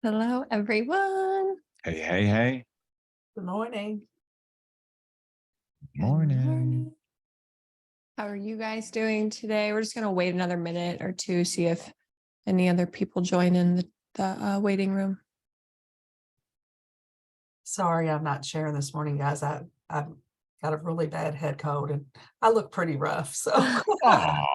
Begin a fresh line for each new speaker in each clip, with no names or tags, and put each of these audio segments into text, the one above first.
Hello, everyone.
Hey, hey, hey.
Good morning.
Good
Morning.
How are you guys doing today? We're just going to wait another minute or two, see if any other people join in the waiting room.
Sorry, I'm not sharing this morning, guys. I've got a really bad head cold and I look pretty rough. So I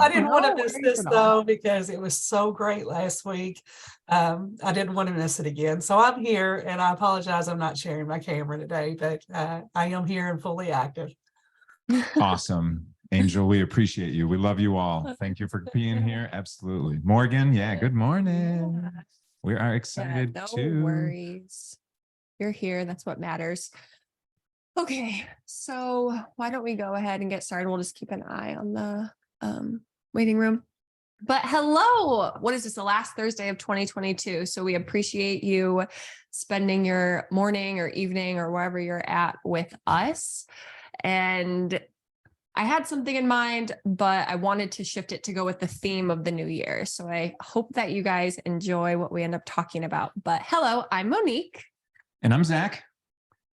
didn't want to
No
miss
worries
this
at all.
though, because it was so great last week. I didn't want to miss it again. So I'm here and I apologize. I'm not sharing my camera today, but I am here and fully active.
Awesome. Angel, we appreciate you. We love you all. Thank you for being here. Absolutely. Morgan, yeah, good morning.
Yeah.
We are
Yeah,
excited
no
too.
worries. You're here. That's what matters. Okay, so why don't we go ahead and get started? We'll just keep an eye on the waiting room. But hello, what is this? The last Thursday of 2022. So we appreciate you spending your morning or evening or wherever you're at with us. And I had something in mind, but I wanted to shift it to go with the theme of the new year. So I hope that you guys enjoy what we end up talking about. But hello, I'm Monique.
And I'm Zach.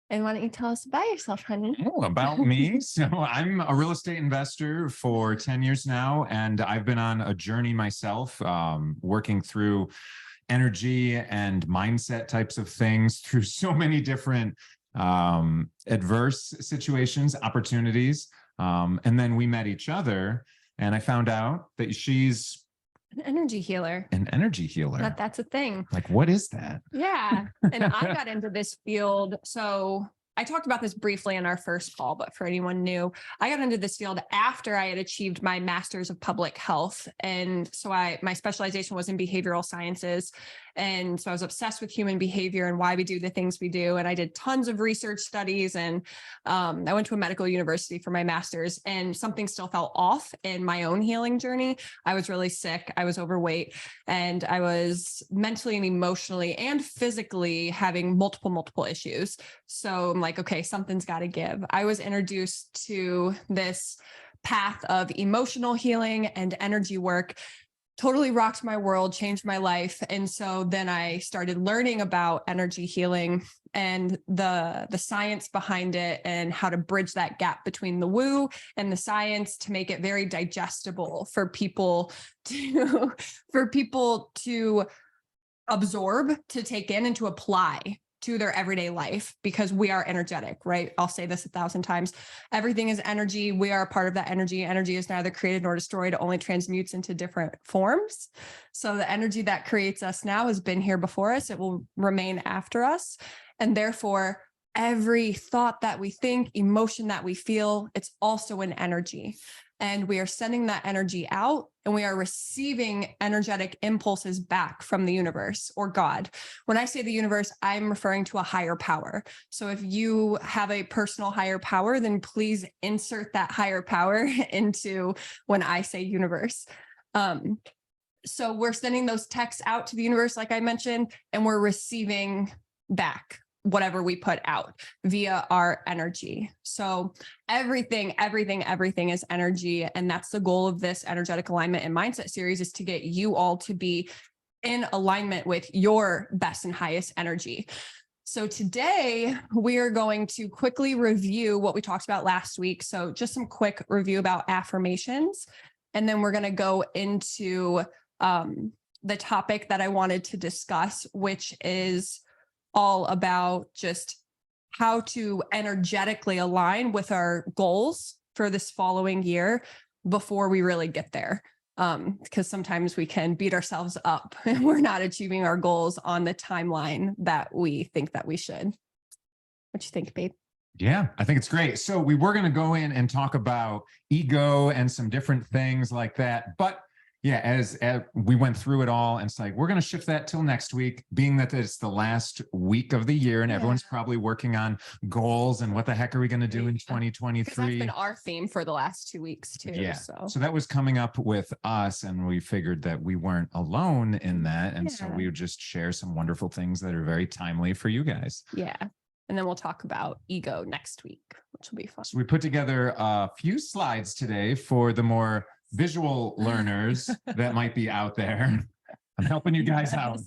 And why don't you tell us about yourself, honey?
Oh, about me. So I'm a real estate investor for 10 years now, and I've been on a journey myself, working through energy and mindset types of things through so many different adverse situations, opportunities. And then we met each other, and I found out that she's
An energy healer.
an energy healer.
That's a thing.
Like, what is that?
Yeah. And I got into this field. So I talked about this briefly in our first call, but for anyone new, I got into this field after I had achieved my master's of public health. And so my specialization was in behavioral sciences. And so I was obsessed with human behavior and why we do the things we do. And I did tons of research studies, and I went to a medical university for my master's, and something still felt off in my own healing journey. I was really sick. I was overweight, and I was mentally and emotionally and physically having multiple issues. So I'm like, okay, something's got to give. I was introduced to this path of emotional healing and energy work. Totally rocked my world, changed my life. And so then I started learning about energy healing and the science behind it and how to bridge that gap between the woo and the science to make it very digestible for people to absorb, to take in, and to apply to their everyday life, because we are energetic, right? I'll say this 1,000 times. Everything is energy. We are a part of that energy. Energy is neither created nor destroyed, it only transmutes into different forms. So the energy that creates us now has been here before us. It will remain after us. And therefore, every thought that we think, emotion that we feel, it's also an energy. And we are sending that energy out, and we are receiving energetic impulses back from the universe or God. When I say the universe, I'm referring to a higher power. So if you have a personal higher power, then please insert that higher power into when I say universe. So we're sending those texts out to the universe, like I mentioned, and we're receiving back whatever we put out via our energy. So everything is energy. And that's the goal of this energetic alignment and mindset series, is to get you all to be in alignment with your best and highest energy. So today we are going to quickly review what we talked about last week. So just some quick review about affirmations. And then we're going to go into the topic that I wanted to discuss, which is all about just how to energetically align with our goals for this following year before we really get there. Because sometimes we can beat ourselves up and we're not achieving our goals on the timeline that we think that we should. What you think, babe?
Yeah, I think it's great. So we were going to go in and talk about ego and some different things like that. But yeah, as we went through it all, and it's like, we're going to shift that till next week, being that it's the last week of the year and everyone's probably working on goals and what the heck are we going to do in 2023?
Because that's been our theme for the last 2 weeks too.
Yeah.
So
that was coming up with us, and we figured that we weren't alone in that. And so we would just share some wonderful things that are very timely for you guys.
Yeah. And then we'll talk about ego next week, which will be fun.
So we put together a few slides today for the more visual learners that might be out there. I'm helping you guys out.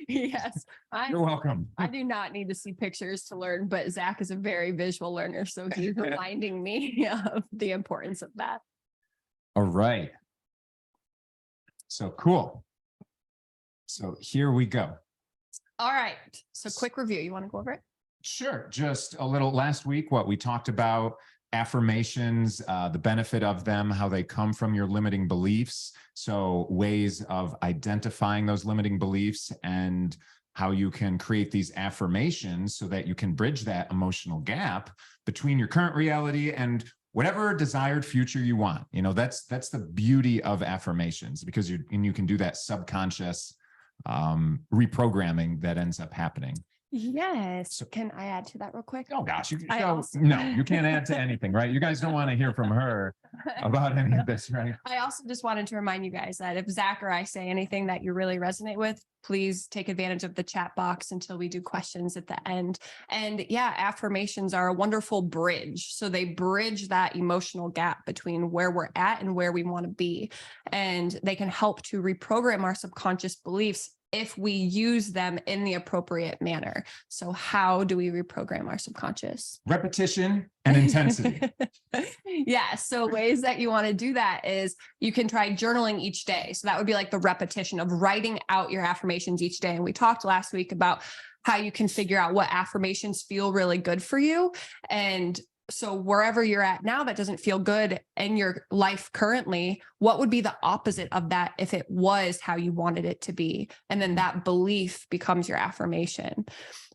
Yes.
You're welcome.
I do not need to see pictures to learn, but Zach is a very visual learner. So he's reminding me of the importance of that.
All right. So cool. So here we go.
All right. So quick review. You want to go over it?
Sure. Just a little last week, what we talked about affirmations, the benefit of them, how they come from your limiting beliefs. So ways of identifying those limiting beliefs and how you can create these affirmations so that you can bridge that emotional gap between your current reality and whatever desired future you want. You know, that's the beauty of affirmations, because you can do that subconscious reprogramming that ends up happening.
Yes.
So-
Can I add to that real quick?
Oh gosh,
I also-
no, you can't add to anything, right? You guys don't want to hear from her about any of this, right?
I also just wanted to remind you guys that if Zach or I say anything that you really resonate with, please take advantage of the chat box until we do questions at the end. And yeah, affirmations are a wonderful bridge. So they bridge that emotional gap between where we're at and where we want to be. And they can help to reprogram our subconscious beliefs if we use them in the appropriate manner. So how do we reprogram our subconscious?
Repetition and intensity.
Yeah. So ways that you want to do that is you can try journaling each day. So that would be like the repetition of writing out your affirmations each day. And we talked last week about how you can figure out what affirmations feel really good for you. And so wherever you're at now that doesn't feel good in your life currently, what would be the opposite of that if it was how you wanted it to be? And then that belief becomes your affirmation.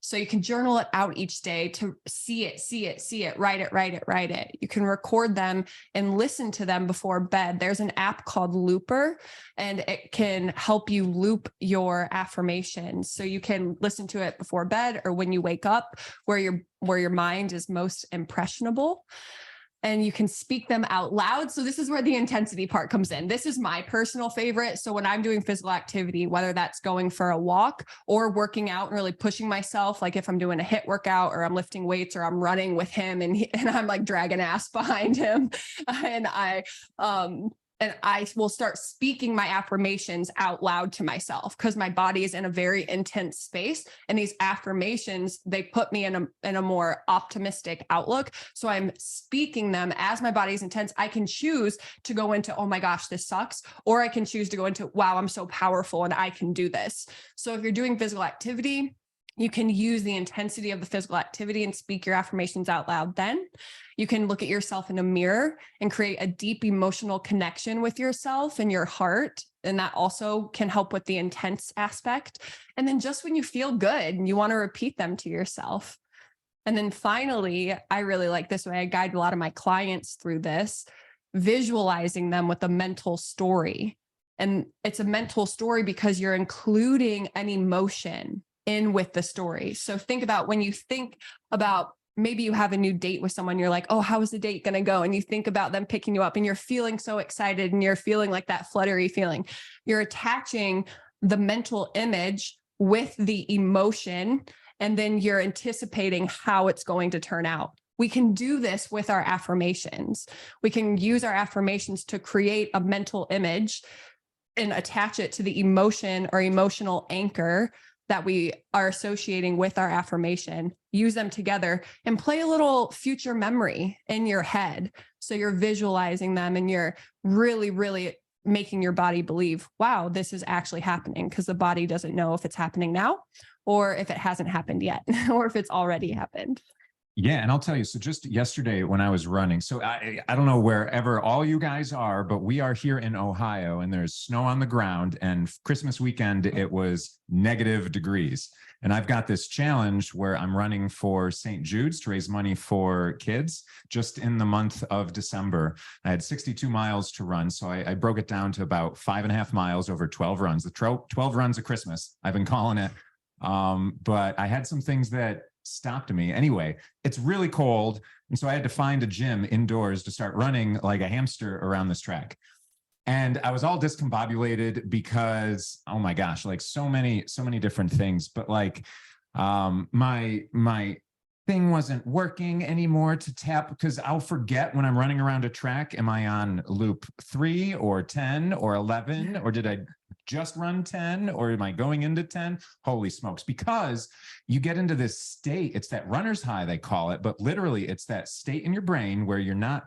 So you can journal it out each day to see it, write it. You can record them and listen to them before bed. There's an app called Looper, and it can help you loop your affirmations. So you can listen to it before bed or when you wake up, where your mind is most impressionable. And you can speak them out loud. So this is where the intensity part comes in. This is my personal favorite. So when I'm doing physical activity, whether that's going for a walk or working out and really pushing myself, like if I'm doing a HIIT workout or I'm lifting weights or I'm running with him and I'm like dragging ass behind him, and I will start speaking my affirmations out loud to myself because my body is in a very intense space. And these affirmations, they put me in a more optimistic outlook. So I'm speaking them as my body is intense. I can choose to go into, oh my gosh, this sucks. Or I can choose to go into, wow, I'm so powerful and I can do this. So if you're doing physical activity, you can use the intensity of the physical activity and speak your affirmations out loud. Then you can look at yourself in a mirror and create a deep emotional connection with yourself and your heart. And that also can help with the intense aspect. And then just when you feel good and you want to repeat them to yourself. And then finally, I really like this way. I guide a lot of my clients through this, visualizing them with a mental story. And it's a mental story because you're including an emotion in with the story. So think about when you think about maybe you have a new date with someone, you're like, oh, how is the date going to go? And you think about them picking you up and you're feeling so excited and you're feeling like that fluttery feeling. You're attaching the mental image with the emotion, and then you're anticipating how it's going to turn out. We can do this with our affirmations. We can use our affirmations to create a mental image and attach it to the emotion or emotional anchor that we are associating with our affirmation, use them together and play a little future memory in your head. So you're visualizing them and you're really, really making your body believe, wow, this is actually happening, because the body doesn't know if it's happening now or if it hasn't happened yet or if it's already happened.
Yeah. And I'll tell you, so just yesterday when I was running, so I don't know wherever all you guys are, but we are here in Ohio and there's snow on the ground, and Christmas weekend, it was -degrees. And I've got this challenge where I'm running for St. Jude's to raise money for kids just in the month of December. I had 62 miles to run. So I broke it down to about 5.5 miles over 12 runs, the 12 runs of Christmas, I've been calling it. But I had some things that stopped me. Anyway, it's really cold. And so I had to find a gym indoors to start running like a hamster around this track. And I was all discombobulated because, oh my gosh, like so many different things. But like my thing wasn't working anymore to tap, because I'll forget when I'm running around a track, am I on loop 3 or 10 or 11, or did I just run 10 or am I going into 10? Holy smokes. Because you get into this state, it's that runner's high, they call it, but literally it's that state in your brain where you're not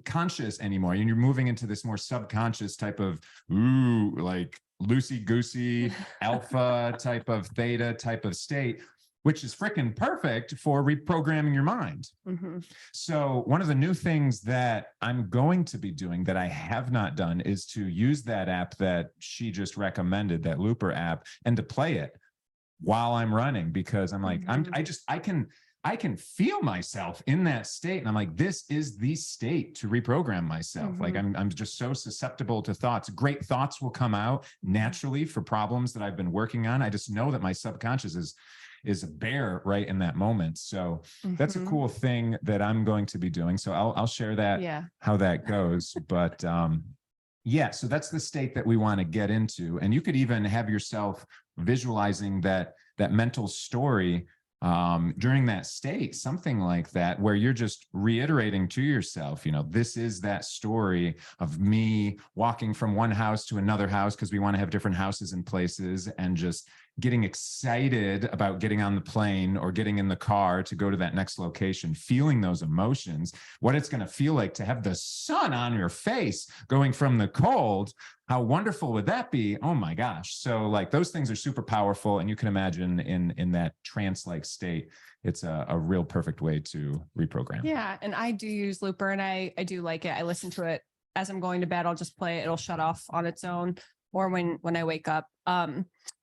conscious anymore. And you're moving into this more subconscious type of, ooh, like loosey-goosey alpha type of theta type of state, which is freaking perfect for reprogramming your mind.
Mhm.
So one of the new things that I'm going to be doing that I have not done is to use that app that she just recommended, that Looper app, and to play it while I'm running, because I'm like, I can feel myself in that state. And I'm like, this is the state to reprogram myself. Like I'm just so susceptible to thoughts. Great thoughts will come out naturally for problems that I've been working on. I just know that my subconscious is bare right in that moment. So that's a cool thing that I'm going to be doing. So I'll share that, how that goes. But yeah, so that's the state that we want to get into. And you could even have yourself visualizing that mental story during that state, something like that, where you're just reiterating to yourself, you know, this is that story of me walking from one house to another house, because we want to have different houses and places, and just getting excited about getting on the plane or getting in the car to go to that next location, feeling those emotions, what it's going to feel like to have the sun on your face going from the cold. How wonderful would that be? Oh my gosh. So like those things are super powerful. And you can imagine in that trance-like state, it's a real perfect way to reprogram.
Yeah. And I do use Looper, and I do like it. I listen to it as I'm going to bed. I'll just play it. It'll shut off on its own, or when I wake up.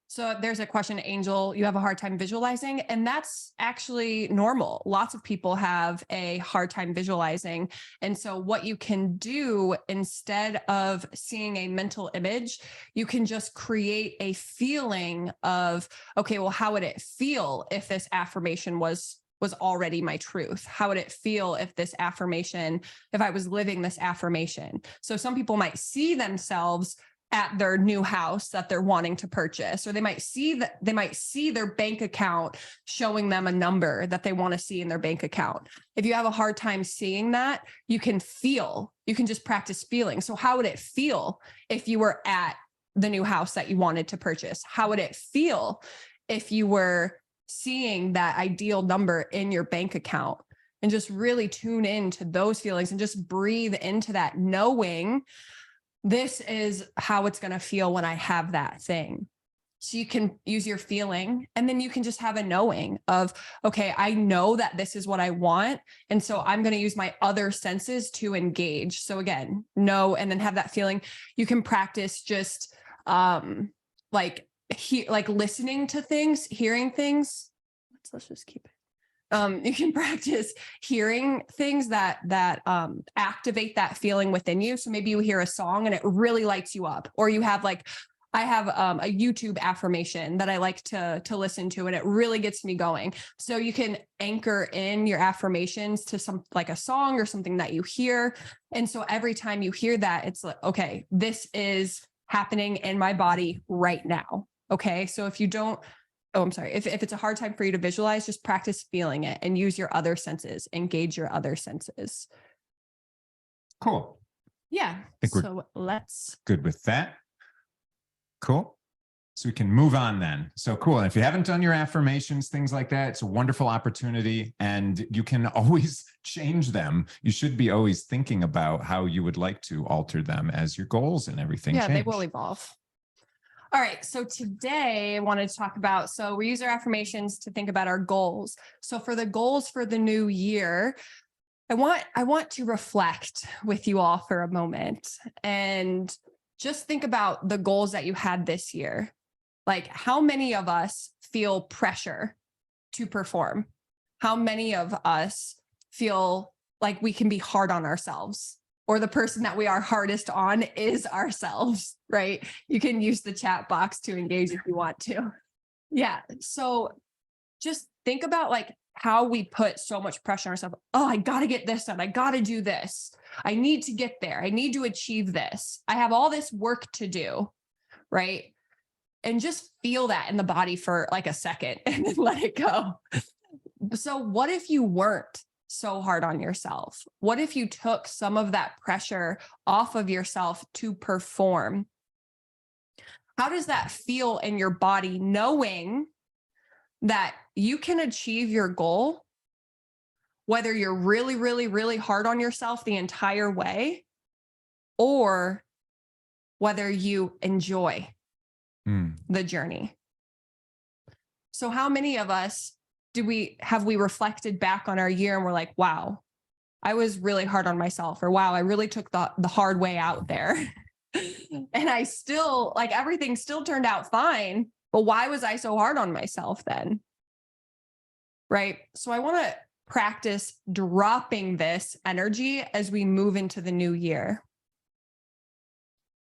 So there's a question, Angel, you have a hard time visualizing, and that's actually normal. Lots of people have a hard time visualizing. And so what you can do, instead of seeing a mental image, you can just create a feeling of, okay, well, how would it feel if this affirmation was already my truth? How would it feel if this affirmation, if I was living this affirmation? So some people might see themselves at their new house that they're wanting to purchase, or they might see their bank account showing them a number that they want to see in their bank account. If you have a hard time seeing that, you can just practice feeling. So how would it feel if you were at the new house that you wanted to purchase? How would it feel if you were seeing that ideal number in your bank account? And just really tune into those feelings and just breathe into that, knowing this is how it's going to feel when I have that thing. So you can use your feeling, and then you can just have a knowing of, okay, I know that this is what I want. And so I'm going to use my other senses to engage. So again, know, and then have that feeling. You can practice just like listening to things, hearing things. Let's just keep it. You can practice hearing things that activate that feeling within you. So maybe you hear a song and it really lights you up, or you have I have a YouTube affirmation that I like to listen to, and it really gets me going. So you can anchor in your affirmations to some, like a song or something that you hear. And so every time you hear that, it's like, okay, this is happening in my body right now. Okay. So if you don't, I'm sorry. If it's a hard time for you to visualize, just practice feeling it and use your other senses, engage your other senses.
Cool.
Yeah. So let's.
Good with that. Cool. So we can move on then. So cool. And if you haven't done your affirmations, things like that, it's a wonderful opportunity, and you can always change them. You should be always thinking about how you would like to alter them as your goals and everything change.
They will evolve. All right. So today I wanted to talk about, so we use our affirmations to think about our goals. So for the goals for the new year, I want to reflect with you all for a moment and just think about the goals that you had this year. Like, how many of us feel pressure to perform? How many of us feel like we can be hard on ourselves? Or the person that we are hardest on is ourselves, right? You can use the chat box to engage if you want to. Yeah. So just think about like how we put so much pressure on ourselves. Oh, I got to get this done. I got to do this. I need to get there. I need to achieve this. I have all this work to do, right? And just feel that in the body for like a second and then let it go. So what if you weren't so hard on yourself? What if you took some of that pressure off of yourself to perform? How does that feel in your body, knowing that you can achieve your goal, whether you're really, really, really hard on yourself the entire way, or whether you enjoy the journey? So how many of us have we reflected back on our year and we're like, wow, I was really hard on myself, or wow, I really took the hard way out there. And I still, like, everything still turned out fine, but why was I so hard on myself then? Right? So I want to practice dropping this energy as we move into the new year.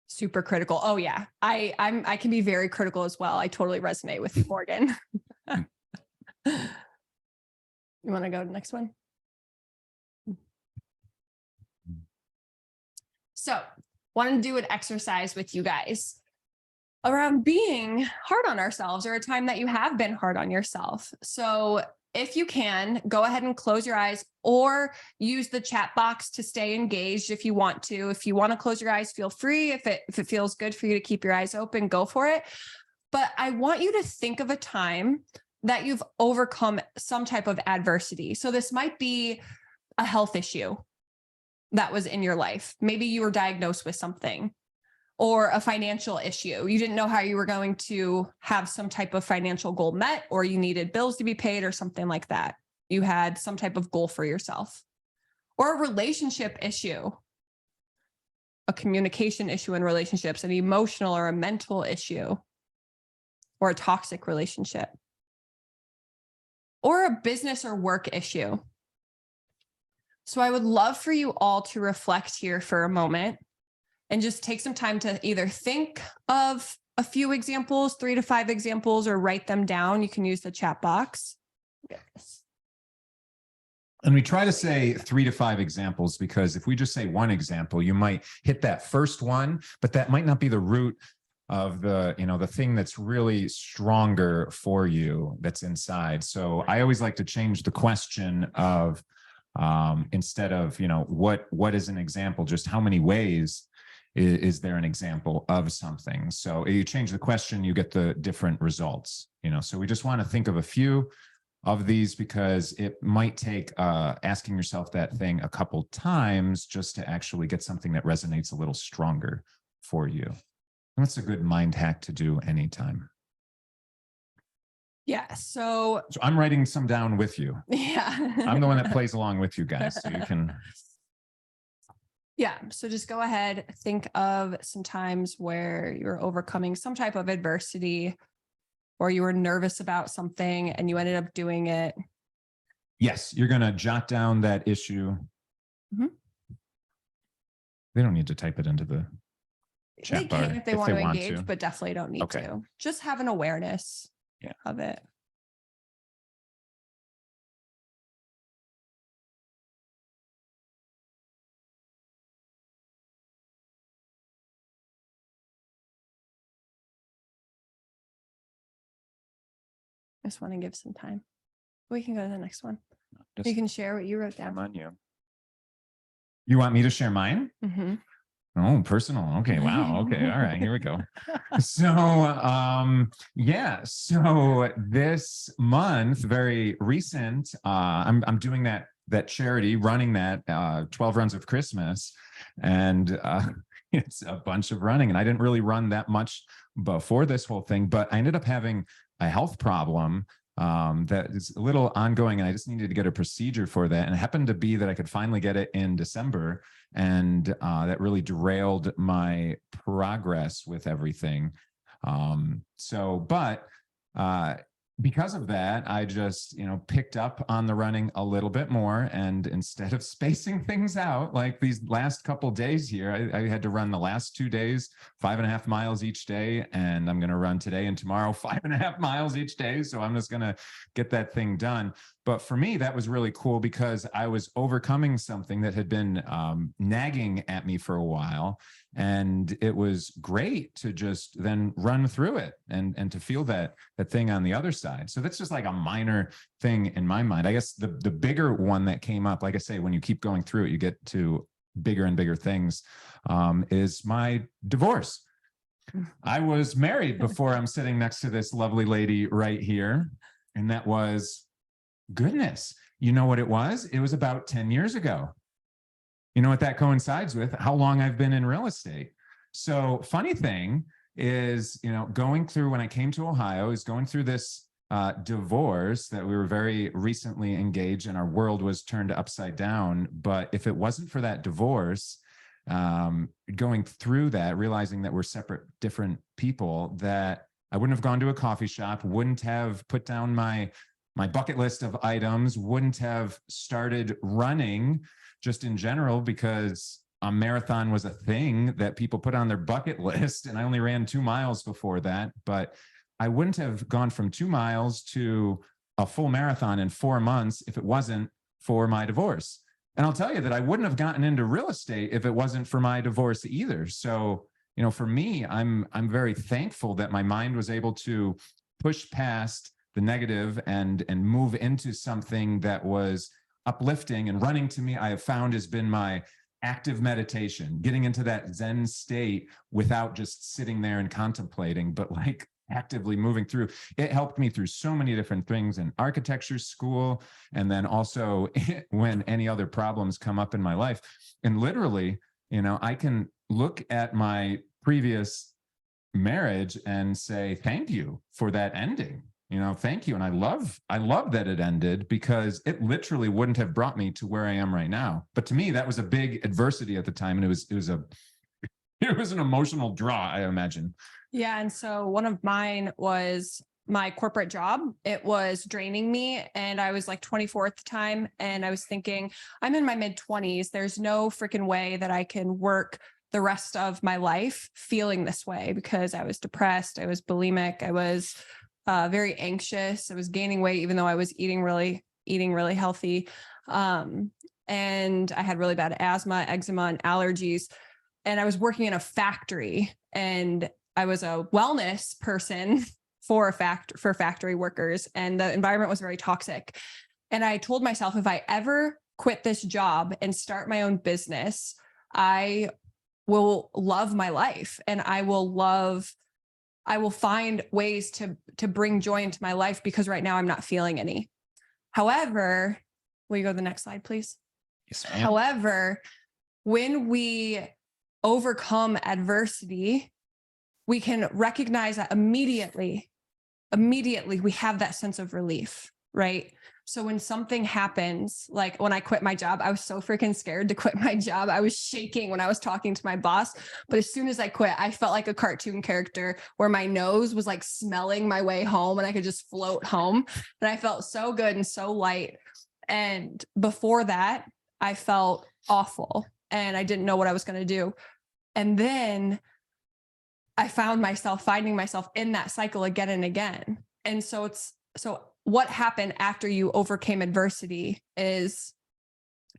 Super critical. Oh yeah. I can be very critical as well. I totally resonate with you, Morgan. You want to go to the next one? So, wanted to do an exercise with you guys around being hard on ourselves, or a time that you have been hard on yourself. So if you can, go ahead and close your eyes, or use the chat box to stay engaged if you want to. If you want to close your eyes, feel free. If it feels good for you to keep your eyes open, go for it. But I want you to think of a time that you've overcome some type of adversity. So this might be a health issue that was in your life. Maybe you were diagnosed with something, or a financial issue. You didn't know how you were going to have some type of financial goal met, or you needed bills to be paid or something like that. You had some type of goal for yourself, or a relationship issue, a communication issue in relationships, an emotional or a mental issue, or a toxic relationship, or a business or work issue. So I would love for you all to reflect here for a moment and just take some time to either think of a few examples, 3 to 5 examples, or write them down. You can use the chat box. Yes.
And we try to say 3 to 5 examples, because if we just say one example, you might hit that first one, but that might not be the root of the, the thing that's really stronger for you that's inside. So I always like to change the question of, instead of, what is an example, just how many ways is there an example of something? So you change the question, you get the different results, so we just want to think of a few of these, because it might take asking yourself that thing a couple times just to actually get something that resonates a little stronger for you. And that's a good mind hack to do anytime.
Yeah. So
I'm writing some down with you.
Yeah.
I'm the one that plays along with you guys, so you can.
Yeah. So just go ahead, think of some times where you're overcoming some type of adversity, or you were nervous about something and you ended up doing it.
Yes, you're going to jot down that issue.
Mm-hmm.
They don't need to type it into the chat
They
bar
can if they want to engage, but definitely don't need to. Just have an awareness of it. I just want to give some time. We can go to the next one. You can share what you wrote down.
On you. You want me to share mine?
Mm-hmm.
Oh, personal. Okay. Wow. Okay. All right. Here we go. So, so this month, very recent, I'm doing that charity, running that 12 runs of Christmas, and it's a bunch of running. And I didn't really run that much before this whole thing, but I ended up having a health problem that is a little ongoing, and I just needed to get a procedure for that. And it happened to be that I could finally get it in December, and that really derailed my progress with everything. But because of that, I just, picked up on the running a little bit more. And instead of spacing things out, like these last couple days here, I had to run the last 2 days, 5.5 miles each day. And I'm going to run today and tomorrow 5.5 miles each day. So I'm just going to get that thing done. But for me, that was really cool, because I was overcoming something that had been nagging at me for a while. And it was great to just then run through it and to feel that thing on the other side. So that's just like a minor thing in my mind. I guess the bigger one that came up, like I say, when you keep going through it, you get to bigger and bigger things, is my divorce. I was married before I'm sitting next to this lovely lady right here. And that was, goodness, you know what it was? It was about 10 years ago. You know what that coincides with? How long I've been in real estate. So funny thing is, going through, when I came to Ohio, is going through this divorce that we were very recently engaged and our world was turned upside down. But if it wasn't for that divorce, going through that, realizing that we're separate, different people, that I wouldn't have gone to a coffee shop, wouldn't have put down my bucket list of items, wouldn't have started running just in general, because a marathon was a thing that people put on their bucket list. And I only ran 2 miles before that, but I wouldn't have gone from 2 miles to a full marathon in 4 months if it wasn't for my divorce. And I'll tell you that I wouldn't have gotten into real estate if it wasn't for my divorce either. So, for me, I'm very thankful that my mind was able to push past the negative and move into something that was uplifting. And running, to me, I have found, has been my active meditation, getting into that Zen state without just sitting there and contemplating, but like actively moving through. It helped me through so many different things in architecture school, and then also when any other problems come up in my life. And literally, I can look at my previous marriage and say, thank you for that ending. Thank you. And I love that it ended, because it literally wouldn't have brought me to where I am right now. But to me, that was a big adversity at the time. And it was an emotional draw, I imagine.
Yeah. And so one of mine was my corporate job. It was draining me. And I was like 24 at the time. And I was thinking, I'm in my mid-20s. There's no freaking way that I can work the rest of my life feeling this way, because I was depressed. I was bulimic. I was very anxious. I was gaining weight, even though I was eating really healthy. And I had really bad asthma, eczema, and allergies. And I was working in a factory, and I was a wellness person for factory workers, and the environment was very toxic. And I told myself, if I ever quit this job and start my own business, I will love my life, and I will find ways to bring joy into my life, because right now I'm not feeling any. However, will you go to the next slide, please?
Yes, ma'am.
However, when we overcome adversity, we can recognize that immediately we have that sense of relief, right? So when something happens, like when I quit my job, I was so freaking scared to quit my job. I was shaking when I was talking to my boss. But as soon as I quit, I felt like a cartoon character where my nose was like smelling my way home and I could just float home. And I felt so good and so light. And before that, I felt awful and I didn't know what I was going to do. And then I found myself finding myself in that cycle again and again. And so what happened after you overcame adversity is,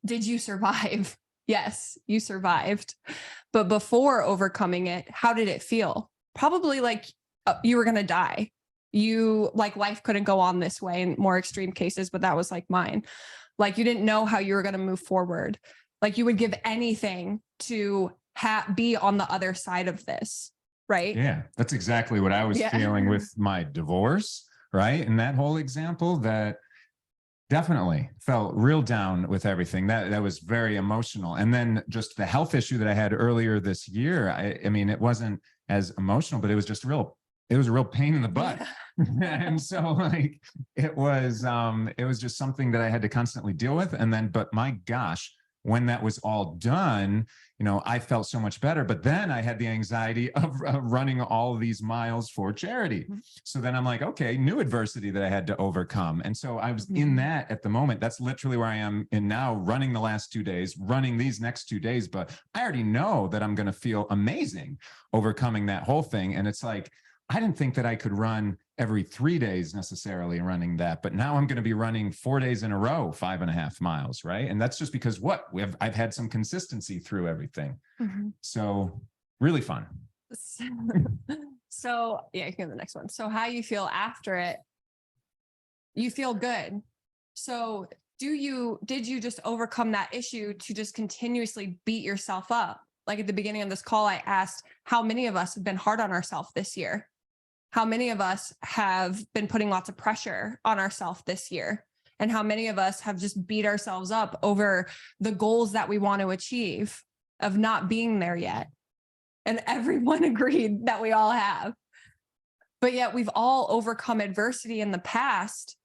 did you survive? Yes, you survived. But before overcoming it, how did it feel? Probably like you were going to die. You like life couldn't go on this way in more extreme cases, but that was like mine. Like you didn't know how you were going to move forward. Like you would give anything to be on the other side of this. Right.
Yeah, that's exactly what I was feeling with my divorce. Right. And that whole example, that definitely felt real down with everything. That was very emotional. And then just the health issue that I had earlier this year. I mean, it wasn't as emotional, but it was just it was a real pain in the butt. And so like it was just something that I had to constantly deal with. And then, but my gosh, when that was all done, I felt so much better. But then I had the anxiety of running all of these miles for charity. So then I'm like, okay, new adversity that I had to overcome. And so I was in that at the moment. That's literally where I am in now, running the last 2 days, running these next 2 days. But I already know that I'm going to feel amazing overcoming that whole thing. And it's like, I didn't think that I could run every 3 days necessarily running that, but now I'm going to be running 4 days in a row, 5.5 miles. Right. And that's just because I've had some consistency through everything. So really fun.
So yeah, you can go to the next one. So how you feel after it, you feel good. So did you just overcome that issue to just continuously beat yourself up? Like at the beginning of this call, I asked how many of us have been hard on ourselves this year? How many of us have been putting lots of pressure on ourselves this year? And how many of us have just beat ourselves up over the goals that we want to achieve of not being there yet? And everyone agreed that we all have. But yet we've all overcome adversity in the past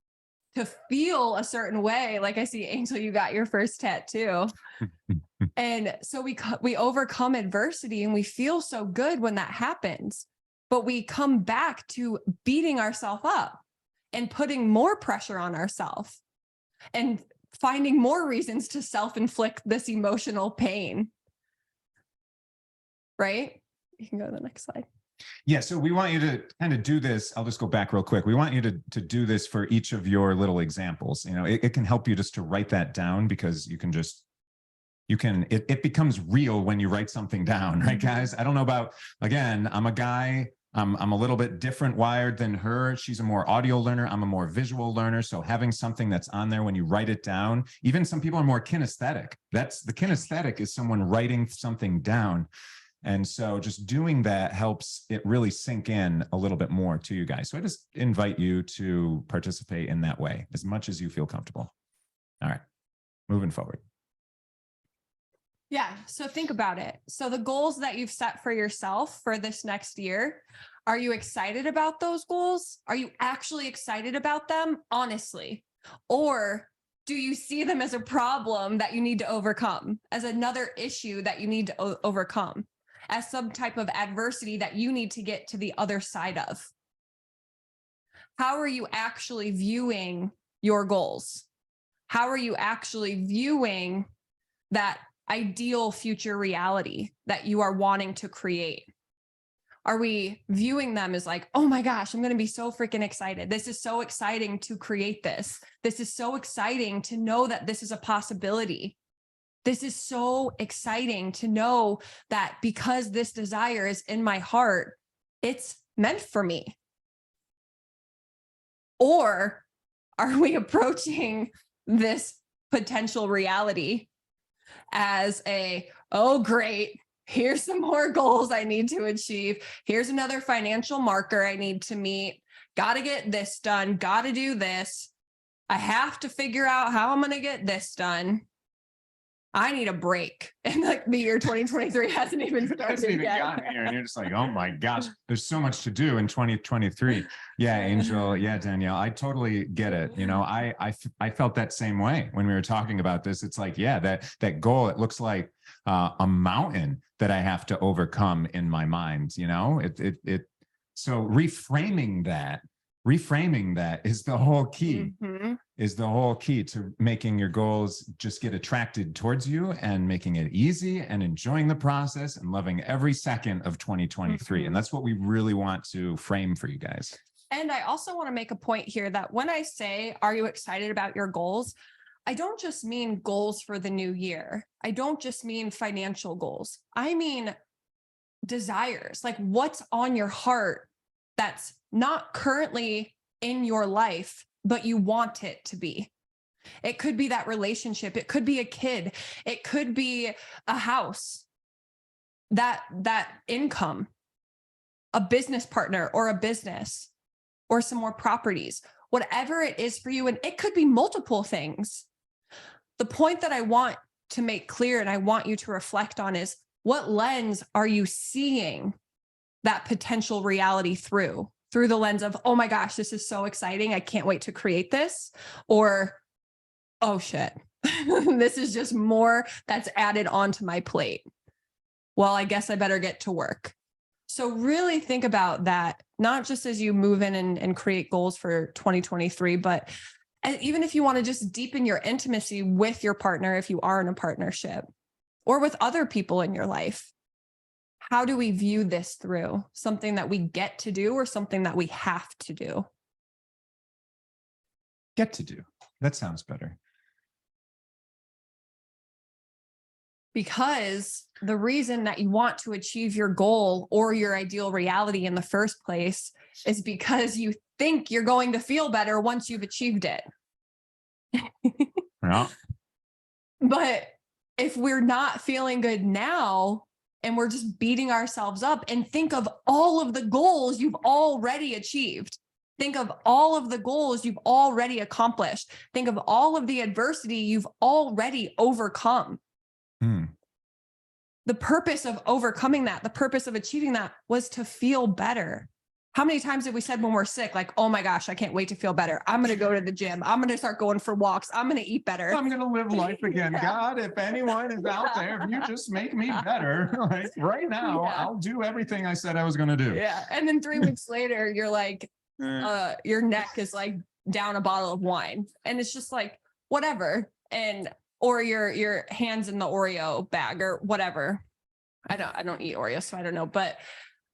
to feel a certain way. Like I see, Angel, you got your first tattoo. And so we overcome adversity and we feel so good when that happens. But we come back to beating ourselves up and putting more pressure on ourselves and finding more reasons to self-inflict this emotional pain. Right? You can go to the next slide.
Yeah, so we want you to kind of do this. I'll just go back real quick. We want you to do this for each of your little examples. You know, it can help you just to write that down, because it becomes real when you write something down, right, guys? I don't know about, again, I'm a guy, I'm a little bit different wired than her. She's a more audio learner. I'm a more visual learner. So having something that's on there when you write it down, even some people are more kinesthetic. The kinesthetic is someone writing something down. And so just doing that helps it really sink in a little bit more to you guys. So I just invite you to participate in that way as much as you feel comfortable. All right, moving forward.
Yeah. So think about it. So the goals that you've set for yourself for this next year, are you excited about those goals? Are you actually excited about them? Honestly, or do you see them as a problem that you need to overcome, as another issue that you need to overcome, as some type of adversity that you need to get to the other side of? How are you actually viewing your goals? How are you actually viewing that ideal future reality that you are wanting to create? Are we viewing them as like, oh my gosh, I'm going to be so freaking excited. This is so exciting to create this. This is so exciting to know that this is a possibility. This is so exciting to know that because this desire is in my heart, it's meant for me. Or are we approaching this potential reality as oh, great, here's some more goals I need to achieve. Here's another financial marker I need to meet. Got to get this done. Got to do this. I have to figure out how I'm going to get this done. I need a break. And like the year 2023 hasn't even started yet.
Gotten here, and you're just like, oh my gosh, there's so much to do in 2023. Yeah, Angel. Yeah, Danielle, I totally get it. You know, I felt that same way when we were talking about this. It's like, yeah, that goal, it looks like a mountain that I have to overcome in my mind. You know, so reframing that is the whole key.
Mm-hmm.
Is the whole key to making your goals just get attracted towards you and making it easy and enjoying the process and loving every second of 2023.
Mm-hmm.
And that's what we really want to frame for you guys.
And I also want to make a point here that when I say, are you excited about your goals? I don't just mean goals for the new year. I don't just mean financial goals. I mean desires, like what's on your heart that's not currently in your life, but you want it to be. It could be that relationship. It could be a kid. It could be a house, that income, a business partner or a business, or some more properties, whatever it is for you. And it could be multiple things. The point that I want to make clear and I want you to reflect on is, what lens are you seeing that potential reality through the lens of, oh my gosh, this is so exciting. I can't wait to create this. Or, oh shit, this is just more that's added onto my plate. Well, I guess I better get to work. So really think about that, not just as you move in and create goals for 2023, but even if you want to just deepen your intimacy with your partner, if you are in a partnership, or with other people in your life. How do we view this through? Something that we get to do or something that we have to do?
Get to do. That sounds better.
Because the reason that you want to achieve your goal or your ideal reality in the first place is because you think you're going to feel better once you've achieved it.
Yeah.
But if we're not feeling good now, and we're just beating ourselves up. And think of all of the goals you've already achieved. Think of all of the goals you've already accomplished. Think of all of the adversity you've already overcome.
Hmm.
The purpose of overcoming that, the purpose of achieving that was to feel better. How many times have we said when we're sick, like, oh my gosh, I can't wait to feel better. I'm going to go to the gym. I'm going to start going for walks. I'm going to eat better.
I'm going to live life again.
Yeah.
God, if anyone is out there, if you just make me better, like right now,
Yeah.
I'll do everything I said I was going to do.
Yeah. And then 3 weeks later, you're like, your neck is like down a bottle of wine. And it's just like, whatever. And, or your hands in the Oreo bag or whatever. I don't eat Oreos, so I don't know, but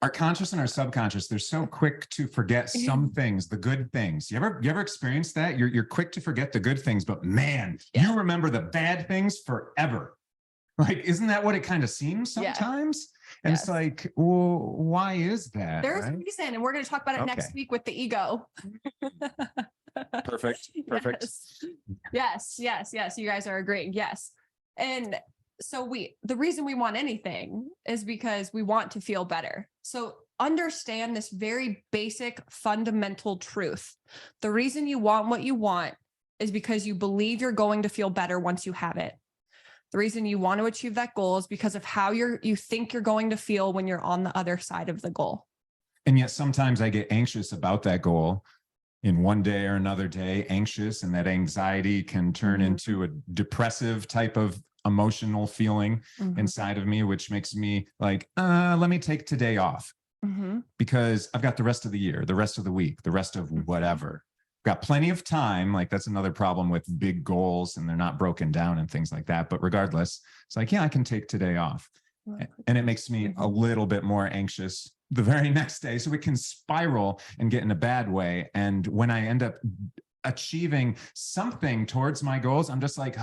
Our conscious and our subconscious, they're so quick to forget some things, the good things. You ever experienced that? You're quick to forget the good things, but man, you remember the bad things forever. Like, isn't that what it kind of seems sometimes? And it's like, well, why is that?
there's a
right?
reason, and we're going to talk about it next
Okay.
week with the ego.
Perfect. Perfect.
Yes. You guys are agreeing. Yes. And so the reason we want anything is because we want to feel better. So understand this very basic fundamental truth. The reason you want what you want is because you believe you're going to feel better once you have it. The reason you want to achieve that goal is because of how you think you're going to feel when you're on the other side of the goal.
And yet sometimes I get anxious about that goal in one day or another day, anxious, and that anxiety can turn into a depressive type of emotional feeling inside of me, which makes me like, let me take today off because I've got the rest of the year, the rest of the week, the rest of whatever. Got plenty of time. Like, that's another problem with big goals, and they're not broken down and things like that. But regardless, it's like, yeah, I can take today off. And it makes me a little bit more anxious the very next day. So it can spiral and get in a bad way. And when I end up achieving something towards my goals, I'm just like,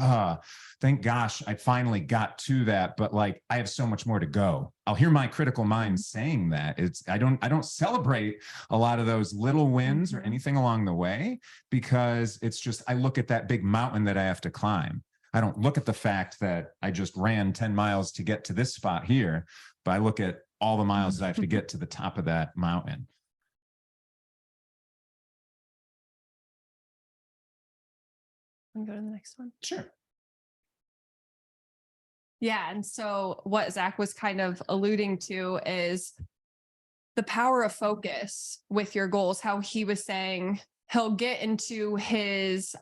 thank gosh, I finally got to that. But like, I have so much more to go. I'll hear my critical mind saying that. I don't celebrate a lot of those little wins or anything along the way, because it's just, I look at that big mountain that I have to climb. I don't look at the fact that I just ran 10 miles to get to this spot here, but I look at all the miles that I have to get to the top of that mountain.
Go to the next one.
Sure.
Yeah. And so what Zach was kind of alluding to is the power of focus with your goals, how he was saying he'll get into his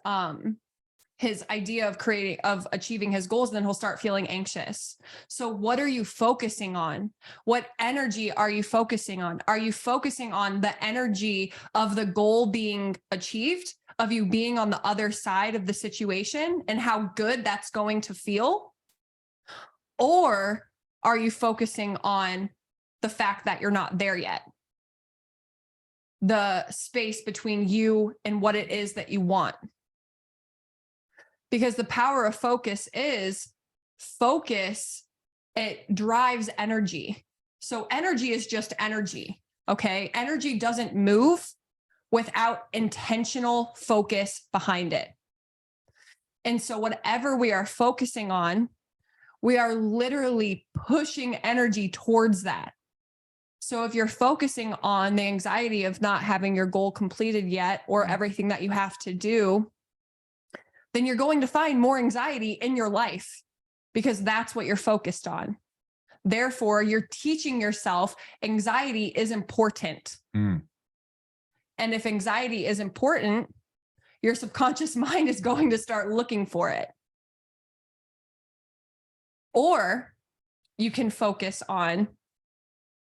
idea of achieving his goals, and then he'll start feeling anxious. So what are you focusing on? What energy are you focusing on? Are you focusing on the energy of the goal being achieved, of you being on the other side of the situation and how good that's going to feel? Or are you focusing on the fact that you're not there yet? The space between you and what it is that you want. Because the power of focus, it drives energy. So energy is just energy, okay? Energy doesn't move without intentional focus behind it. And so whatever we are focusing on, we are literally pushing energy towards that. So if you're focusing on the anxiety of not having your goal completed yet, or everything that you have to do, then you're going to find more anxiety in your life, because that's what you're focused on. Therefore, you're teaching yourself anxiety is important. And if anxiety is important, your subconscious mind is going to start looking for it. Or you can focus on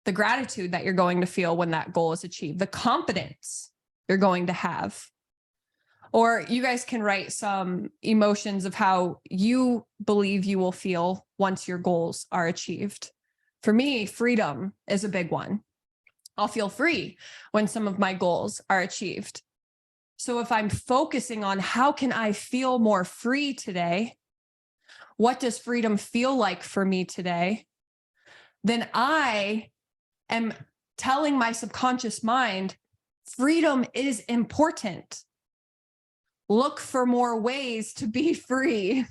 the gratitude that you're going to feel when that goal is achieved, the confidence you're going to have. Or you guys can write some emotions of how you believe you will feel once your goals are achieved. For me, freedom is a big one. I'll feel free when some of my goals are achieved. So if I'm focusing on how can I feel more free today, what does freedom feel like for me today, then I am telling my subconscious mind, freedom is important. Look for more ways to be free.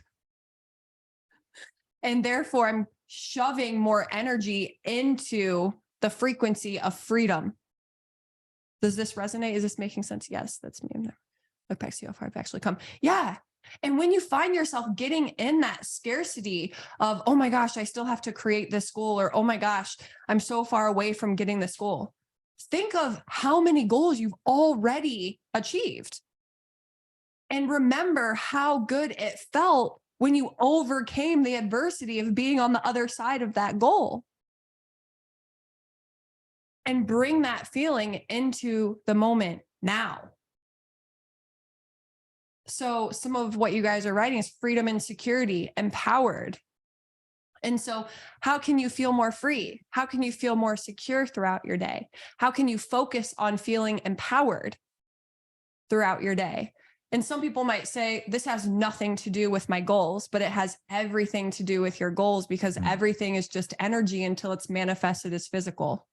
And therefore, I'm shoving more energy into the frequency of freedom. Does this resonate? Is this making sense? Yes, that's me. I'm there. Look back, see how far I've actually come. Yeah. And when you find yourself getting in that scarcity of, oh my gosh, I still have to create this goal, or oh my gosh, I'm so far away from getting this goal. Think of how many goals you've already achieved. And remember how good it felt when you overcame the adversity of being on the other side of that goal. And bring that feeling into the moment now. So some of what you guys are writing is freedom and security, empowered. And so how can you feel more free? How can you feel more secure throughout your day? How can you focus on feeling empowered throughout your day? And some people might say, this has nothing to do with my goals, but it has everything to do with your goals, because everything is just energy until it's manifested as physical.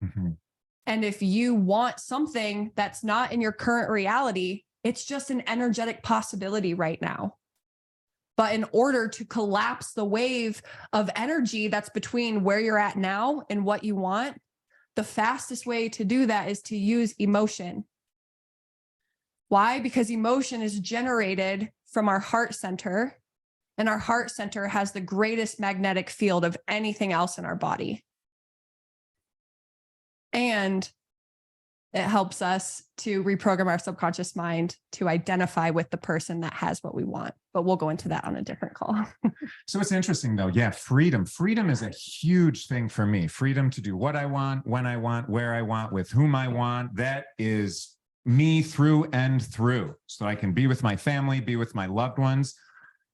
Mm-hmm.
And if you want something that's not in your current reality, it's just an energetic possibility right now. But in order to collapse the wave of energy that's between where you're at now and what you want, the fastest way to do that is to use emotion. Why? Because emotion is generated from our heart center, and our heart center has the greatest magnetic field of anything else in our body. And it helps us to reprogram our subconscious mind to identify with the person that has what we want. But we'll go into that on a different call.
So it's interesting though. Yeah. Freedom. Freedom is a huge thing for me. Freedom to do what I want, when I want, where I want, with whom I want. That is me through and through. So I can be with my family, be with my loved ones,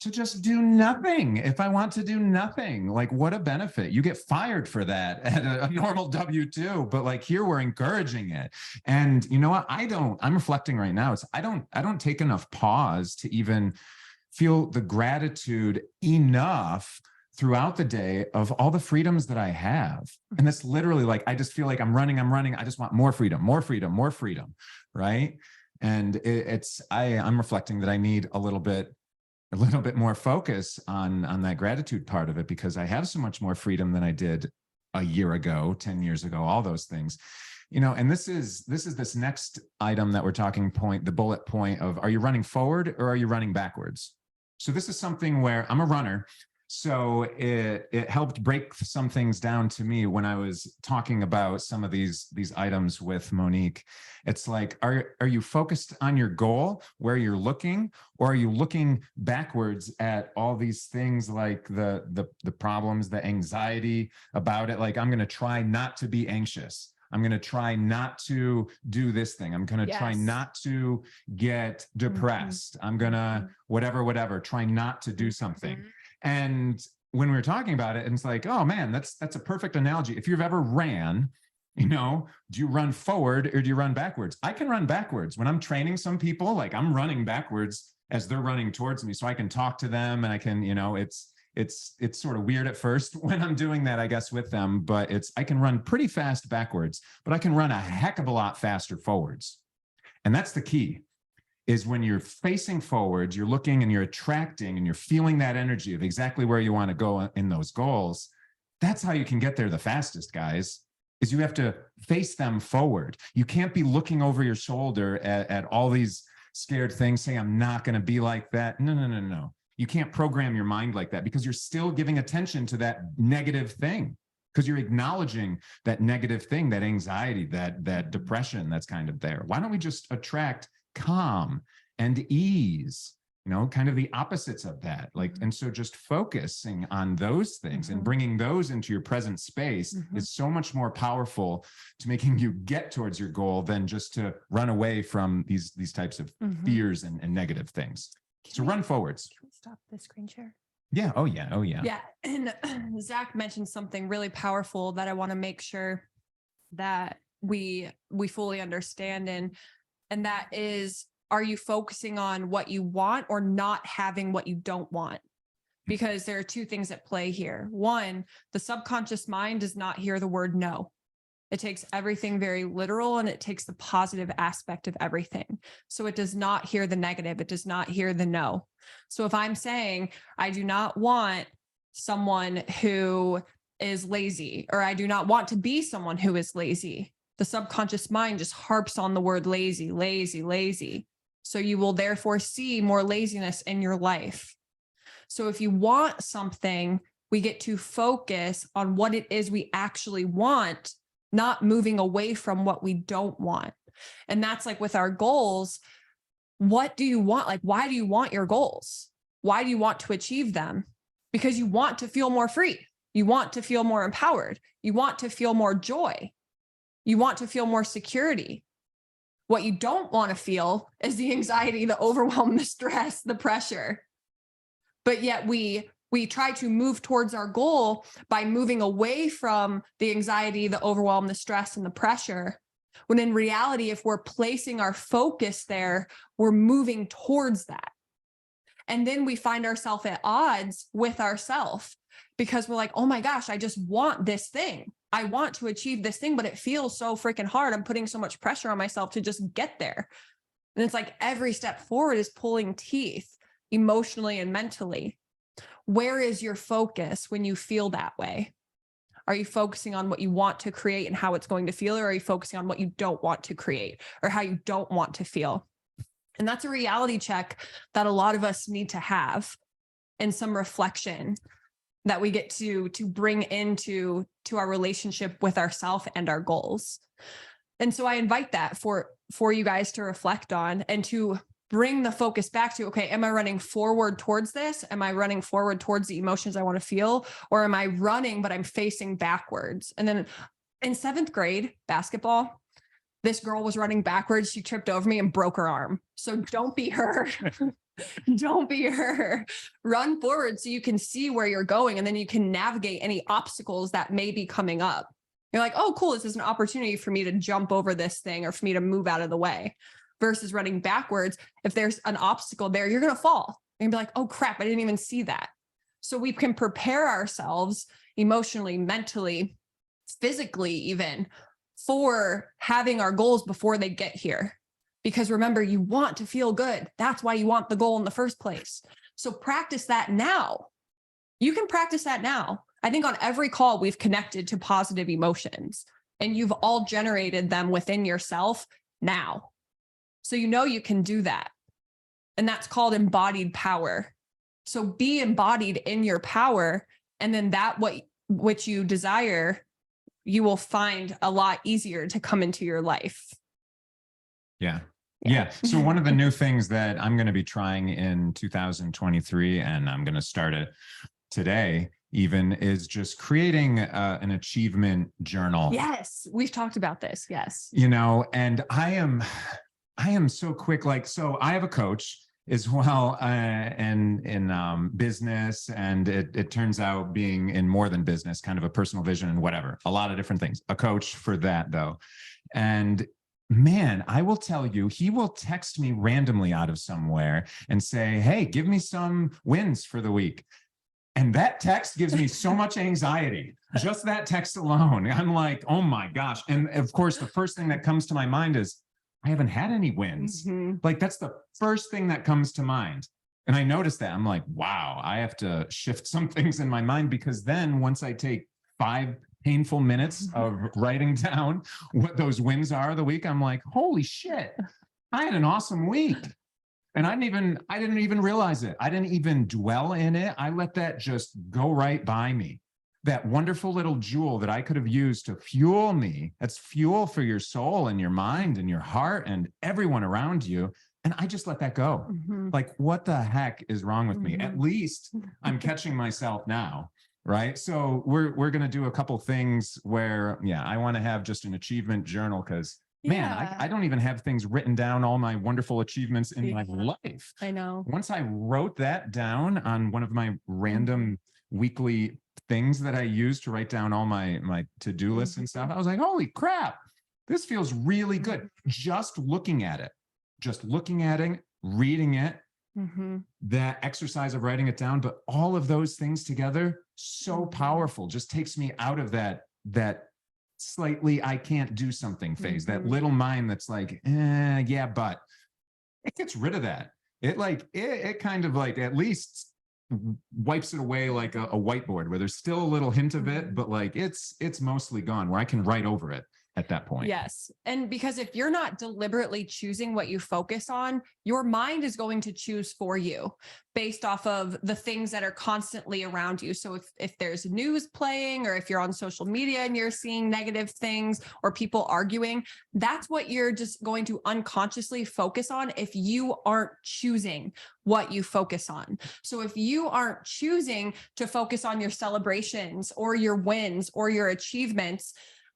to just do nothing. If I want to do nothing, like what a benefit. You get fired for that at a normal W-2, but like here we're encouraging it. And you know what? I'm reflecting right now. I don't take enough pause to even feel the gratitude enough throughout the day of all the freedoms that I have. And that's literally like, I just feel like I'm running. I just want more freedom, more freedom, more freedom. Right. And I'm reflecting that I need a little bit more focus on that gratitude part of it, because I have so much more freedom than I did a year ago, 10 years ago, all those things, you know. And this is this next item that we're talking point, the bullet point of, are you running forward or are you running backwards? So this is something where I'm a runner. So it helped break some things down to me when I was talking about some of these items with Monique. It's like, are you focused on your goal, where you're looking, or are you looking backwards at all these things, like the problems, the anxiety about it? Like, I'm going to try not to be anxious. I'm going to try not to do this thing. I'm going to try not to get depressed. I'm going to whatever, try not to do something. And when we were talking about it, and it's like, oh man, that's a perfect analogy. If you've ever ran, you know, do you run forward or do you run backwards? I can run backwards. When I'm training some people, like I'm running backwards as they're running towards me, so I can talk to them, and I can, you know, it's sort of weird at first when I'm doing that, I guess, with them, but I can run pretty fast backwards, but I can run a heck of a lot faster forwards. And that's the key. Is when you're facing forwards, you're looking and you're attracting and you're feeling that energy of exactly where you want to go in those goals. That's how you can get there the fastest, guys, is you have to face them forward. You can't be looking over your shoulder at all these scared things, saying, I'm not going to be like that. No. You can't program your mind like that, because you're still giving attention to that negative thing, because you're acknowledging that negative thing, that anxiety, that depression that's kind of there. Why don't we just attract calm and ease, you know, kind of the opposites of that. Like, and so just focusing on those things and bringing those into your present space is so much more powerful to making you get towards your goal than just to run away from these types of fears and negative things. So run forwards.
Can we stop the screen share?
Yeah. Oh yeah.
Yeah. And Zach mentioned something really powerful that I want to make sure that we fully understand. And that is, are you focusing on what you want or not having what you don't want? Because there are two things at play here. One, the subconscious mind does not hear the word no. It takes everything very literal, and it takes the positive aspect of everything. So it does not hear the negative. It does not hear the no. So if I'm saying, I do not want someone who is lazy, or I do not want to be someone who is lazy. The subconscious mind just harps on the word lazy, lazy, lazy. So you will therefore see more laziness in your life. So if you want something, we get to focus on what it is we actually want, not moving away from what we don't want. And that's like with our goals. What do you want? Like, why do you want your goals? Why do you want to achieve them? Because you want to feel more free. You want to feel more empowered. You want to feel more joy. You want to feel more security. What you don't want to feel is the anxiety, the overwhelm, the stress, the pressure. But yet we try to move towards our goal by moving away from the anxiety, the overwhelm, the stress, and the pressure. When in reality, if we're placing our focus there, we're moving towards that. And then we find ourselves at odds with ourselves because we're like, oh my gosh, I just want this thing. I want to achieve this thing, but it feels so freaking hard. I'm putting so much pressure on myself to just get there. And it's like every step forward is pulling teeth emotionally and mentally. Where is your focus when you feel that way? Are you focusing on what you want to create and how it's going to feel, or are you focusing on what you don't want to create or how you don't want to feel? And that's a reality check that a lot of us need to have, and some reflection that we get to bring into our relationship with ourselves and our goals. And so I invite that for you guys to reflect on and to bring the focus back to, okay, am I running forward towards this? Am I running forward towards the emotions I want to feel? Or am I running, but I'm facing backwards? And then in 7th grade basketball, this girl was running backwards. She tripped over me and broke her arm. So don't be her. Don't be her. Run forward so you can see where you're going, and then you can navigate any obstacles that may be coming up. You're like, oh, cool. This is an opportunity for me to jump over this thing or for me to move out of the way. Versus running backwards. If there's an obstacle there, you're going to fall and be like, oh crap, I didn't even see that. So we can prepare ourselves emotionally, mentally, physically, even for having our goals before they get here. Because remember, you want to feel good. That's why you want the goal in the first place. So practice that now. You can practice that now. I think on every call, we've connected to positive emotions, and you've all generated them within yourself now. So you know you can do that. And that's called embodied power. So be embodied in your power, and then that which you desire, you will find a lot easier to come into your life.
Yeah. Yeah. So one of the new things that I'm going to be trying in 2023, and I'm going to start it today even, is just creating an achievement journal.
Yes. We've talked about this. Yes.
You know, and I am so quick. Like, so I have a coach as well, in business, and it turns out being in more than business, kind of a personal vision and whatever, a lot of different things, a coach for that though. And man, I will tell you, he will text me randomly out of somewhere and say, hey, give me some wins for the week. And that text gives me so much anxiety. Just that text alone. I'm like, oh my gosh. And of course, the first thing that comes to my mind is, I haven't had any wins.
Mm-hmm.
Like, that's the first thing that comes to mind. And I noticed that. I'm like, wow, I have to shift some things in my mind, because then once I take 5 painful minutes of writing down what those wins are of the week, I'm like, holy shit, I had an awesome week. And I didn't even realize it. I didn't even dwell in it. I let that just go right by me. That wonderful little jewel that I could have used to fuel me. That's fuel for your soul and your mind and your heart and everyone around you. And I just let that go.
Mm-hmm.
Like, what the heck is wrong with me?
Mm-hmm.
At least I'm catching myself now. Right. So we're going to do a couple things where, yeah, I want to have just an achievement journal, because man, I don't even have things written down, all my wonderful achievements in my life.
I know.
Once I wrote that down on one of my random weekly things that I use to write down all my to-do lists and stuff, I was like, holy crap, this feels really good. Just looking at it, reading it, that exercise of writing it down, but all of those things together, so powerful. Just takes me out of that slightly I can't do something phase, that little mind that's like, yeah, but it gets rid of that. It kind of like at least wipes it away like a whiteboard, where there's still a little hint of it, but like it's mostly gone, where I can write over it at that point.
Yes. And because if you're not deliberately choosing what you focus on, your mind is going to choose for you based off of the things that are constantly around you. So if there's news playing, or if you're on social media and you're seeing negative things or people arguing, that's what you're just going to unconsciously focus on if you aren't choosing what you focus on. So if you aren't choosing to focus on your celebrations or your wins or your achievements,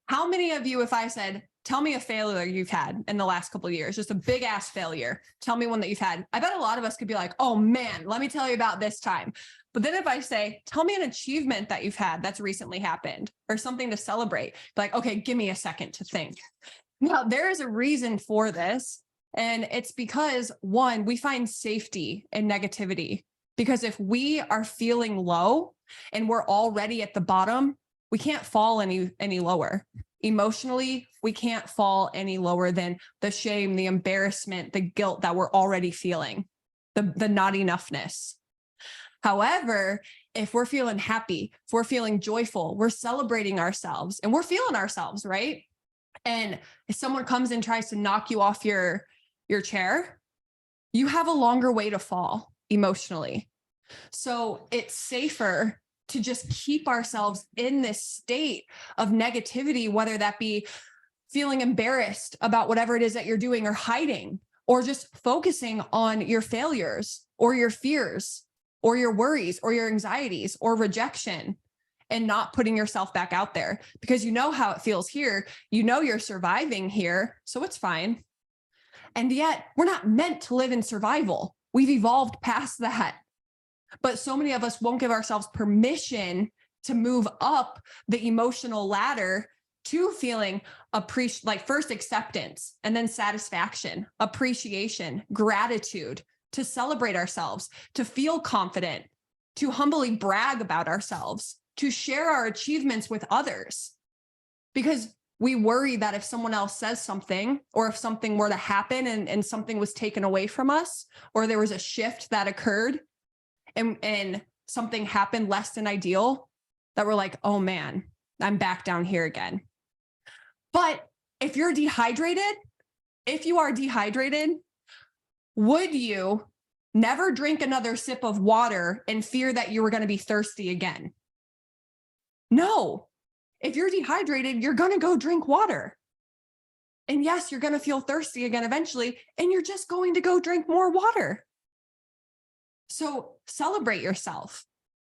how many of you, if I said, tell me a failure you've had in the last couple of years, just a big ass failure, tell me one that you've had. I bet a lot of us could be like, oh man, let me tell you about this time. But then if I say, tell me an achievement that you've had that's recently happened or something to celebrate, like, okay, give me a second to think. Now, there is a reason for this. And it's because, one, we find safety in negativity. Because if we are feeling low and we're already at the bottom, we can't fall any lower. Emotionally, we can't fall any lower than the shame, the embarrassment, the guilt that we're already feeling, the not enoughness. However, if we're feeling happy, if we're feeling joyful, we're celebrating ourselves and we're feeling ourselves, right? And if someone comes and tries to knock you off your chair, you have a longer way to fall emotionally. So it's safer to just keep ourselves in this state of negativity, whether that be feeling embarrassed about whatever it is that you're doing or hiding, or just focusing on your failures or your fears or your worries or your anxieties or rejection, and not putting yourself back out there because you know how it feels here. You know, you're surviving here, so it's fine. And yet we're not meant to live in survival. We've evolved past that. But so many of us won't give ourselves permission to move up the emotional ladder to feeling like first acceptance and then satisfaction, appreciation, gratitude, to celebrate ourselves, to feel confident, to humbly brag about ourselves, to share our achievements with others. Because we worry that if someone else says something, or if something were to happen and something was taken away from us, or there was a shift that occurred, and something happened less than ideal, that we're like, oh man, I'm back down here again. But if you are dehydrated, would you never drink another sip of water and fear that you were going to be thirsty again? No. If you're dehydrated, you're going to go drink water. And yes, you're going to feel thirsty again eventually, and you're just going to go drink more water. So celebrate yourself.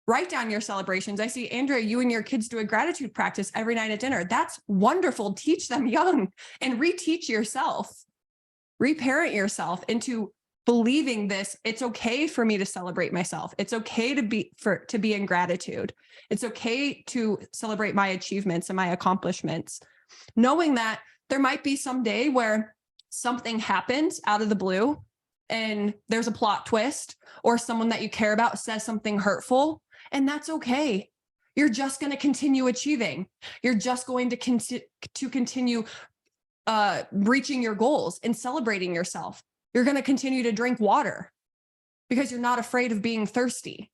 Write down your celebrations. I see, Andrea, you and your kids do a gratitude practice every night at dinner. That's wonderful. Teach them young and reteach yourself. Reparent yourself into believing this. It's okay for me to celebrate myself. It's okay to be in gratitude. It's okay to celebrate my achievements and my accomplishments. Knowing that there might be some day where something happens out of the blue and there's a plot twist, or someone that you care about says something hurtful, and that's okay. You're just going to continue achieving. You're just going to continue reaching your goals and celebrating yourself. You're going to continue to drink water because you're not afraid of being thirsty,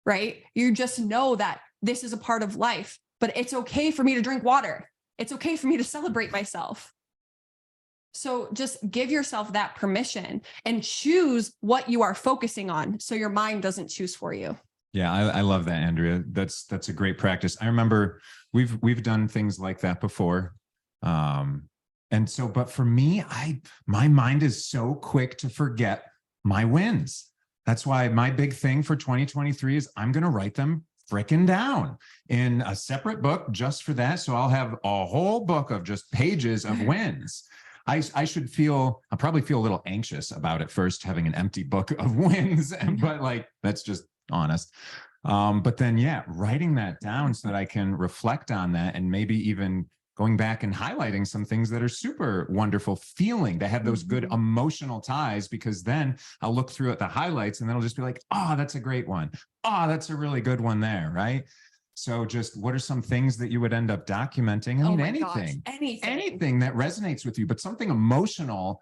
right? You just know that this is a part of life, but it's okay for me to drink water. It's okay for me to celebrate myself. So just give yourself that permission and choose what you are focusing on so your mind doesn't choose for you.
Yeah, I love that, Andrea. That's a great practice. I remember we've done things like that before. And so, but for me, my mind is so quick to forget my wins. That's why my big thing for 2023 is I'm going to write them frickin' down in a separate book just for that. So I'll have a whole book of just pages of wins. I'll probably feel a little anxious about it first, having an empty book of wins, but like, that's just honest. But then, yeah, writing that down so that I can reflect on that, and maybe even going back and highlighting some things that are super wonderful feeling, that have those good emotional ties, because then I'll look through at the highlights and then I'll just be like, oh, that's a great one. Oh, that's a really good one there. Right. So just what are some things that you would end up documenting? I mean, anything that resonates with you, but something emotional,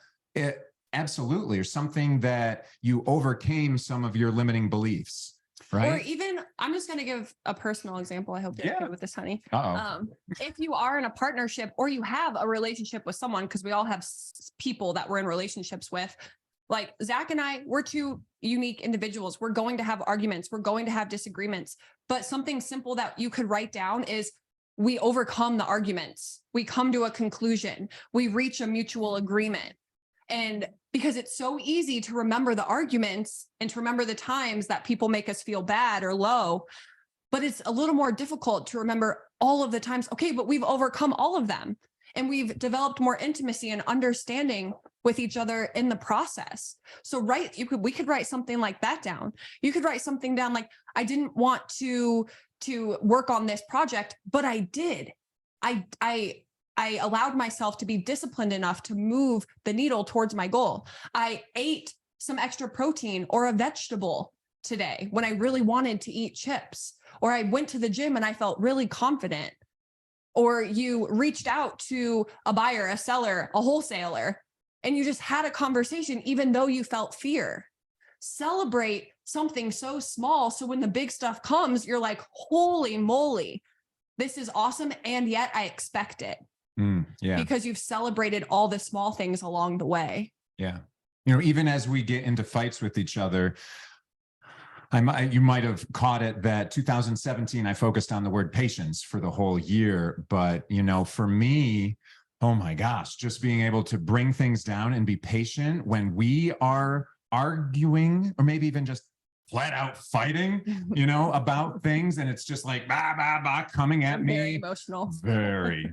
absolutely, or something that you overcame some of your limiting beliefs.
Or
right?
even, I'm just going to give a personal example. I hope you're
Yeah.
okay with this, honey.
Uh-oh.
If you are in a partnership or you have a relationship with someone, because we all have people that we're in relationships with, like Zach and I, we're two unique individuals. We're going to have arguments. We're going to have disagreements. But something simple that you could write down is we overcome the arguments. We come to a conclusion. We reach a mutual agreement. And because it's so easy to remember the arguments and to remember the times that people make us feel bad or low, but it's a little more difficult to remember all of the times. Okay, but we've overcome all of them and we've developed more intimacy and understanding with each other in the process. So we could write something like that down. You could write something down like, I didn't want to work on this project, but I did. I allowed myself to be disciplined enough to move the needle towards my goal. I ate some extra protein or a vegetable today when I really wanted to eat chips, or I went to the gym and I felt really confident. Or you reached out to a buyer, a seller, a wholesaler, and you just had a conversation, even though you felt fear. Celebrate something so small. So when the big stuff comes, you're like, holy moly, this is awesome. And yet I expect it.
Yeah.
Because you've celebrated all the small things along the way.
Yeah. You know, even as we get into fights with each other, you might have caught it that 2017, I focused on the word patience for the whole year. But, you know, for me, oh my gosh, just being able to bring things down and be patient when we are arguing, or maybe even just flat out fighting, you know, about things. And it's just like, bah, bah, bah, coming at me.
Very emotional.
Very.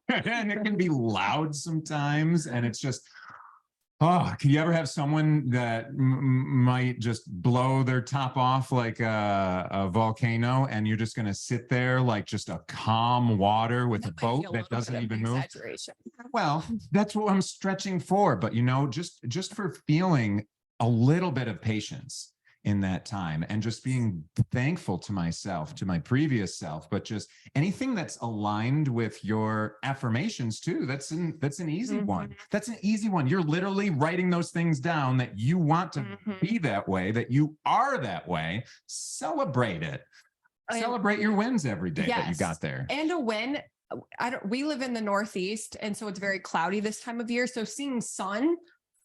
And it can be loud sometimes. And it's just, oh, can you ever have someone that might just blow their top off like a volcano, and you're just going to sit there like just a calm water with a boat that doesn't even move? Well, that's what I'm stretching for. But, you know, just for feeling a little bit of patience in that time and just being thankful to myself, to my previous self, but just anything that's aligned with your affirmations too. That's an easy one. That's an easy one. You're literally writing those things down that you want to be that way, that you are that way. Celebrate it. Celebrate your wins every day that you got there. And
a win. We live in the Northeast, and so it's very cloudy this time of year. So seeing sun,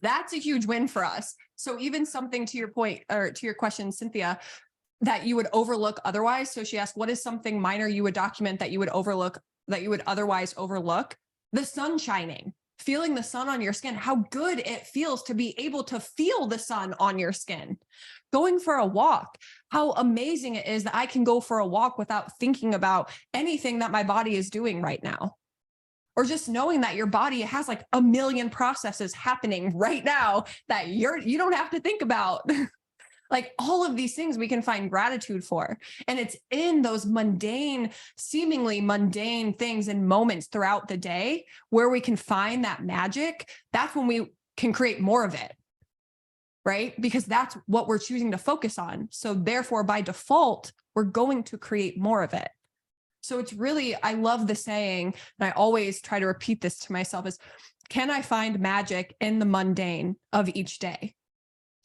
that's a huge win for us. So even something to your point, or to your question, Cynthia, that you would overlook otherwise. So she asked, what is something minor you would document that you would overlook, that you would otherwise overlook? The sun shining, feeling the sun on your skin, how good it feels to be able to feel the sun on your skin. Going for a walk, how amazing it is that I can go for a walk without thinking about anything that my body is doing right now. Or just knowing that your body has like a million processes happening right now that you don't have to think about. Like all of these things we can find gratitude for. And it's in those seemingly mundane things and moments throughout the day where we can find that magic. That's when we can create more of it, right? Because that's what we're choosing to focus on. So therefore, by default, we're going to create more of it. So it's really, I love the saying, and I always try to repeat this to myself, is, can I find magic in the mundane of each day?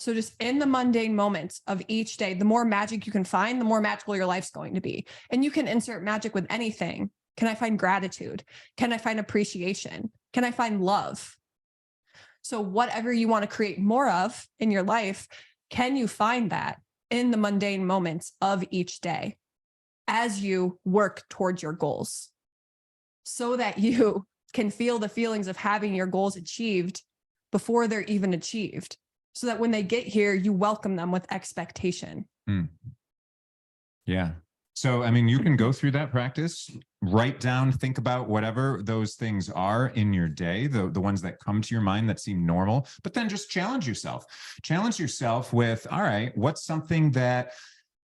So just in the mundane moments of each day, the more magic you can find, the more magical your life's going to be. And you can insert magic with anything. Can I find gratitude? Can I find appreciation? Can I find love? So whatever you want to create more of in your life, can you find that in the mundane moments of each day as you work towards your goals, so that you can feel the feelings of having your goals achieved before they're even achieved, so that when they get here, you welcome them with expectation.
Yeah. So, I mean, you can go through that practice, write down, think about whatever those things are in your day, the ones that come to your mind that seem normal, but then just challenge yourself. Challenge yourself with, all right, what's something that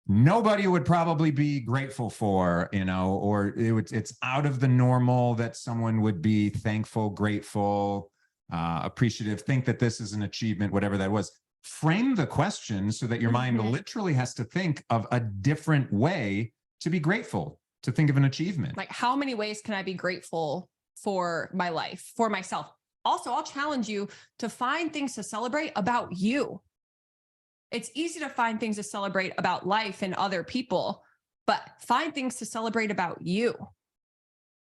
nobody would probably be grateful for, you know, or it's out of the normal that someone would be thankful, grateful, appreciative, think that this is an achievement, whatever that was. Frame the question so that your mind literally has to think of a different way to be grateful, to think of an achievement.
Like, how many ways can I be grateful for my life, for myself? Also, I'll challenge you to find things to celebrate about you. It's easy to find things to celebrate about life and other people, but find things to celebrate about you,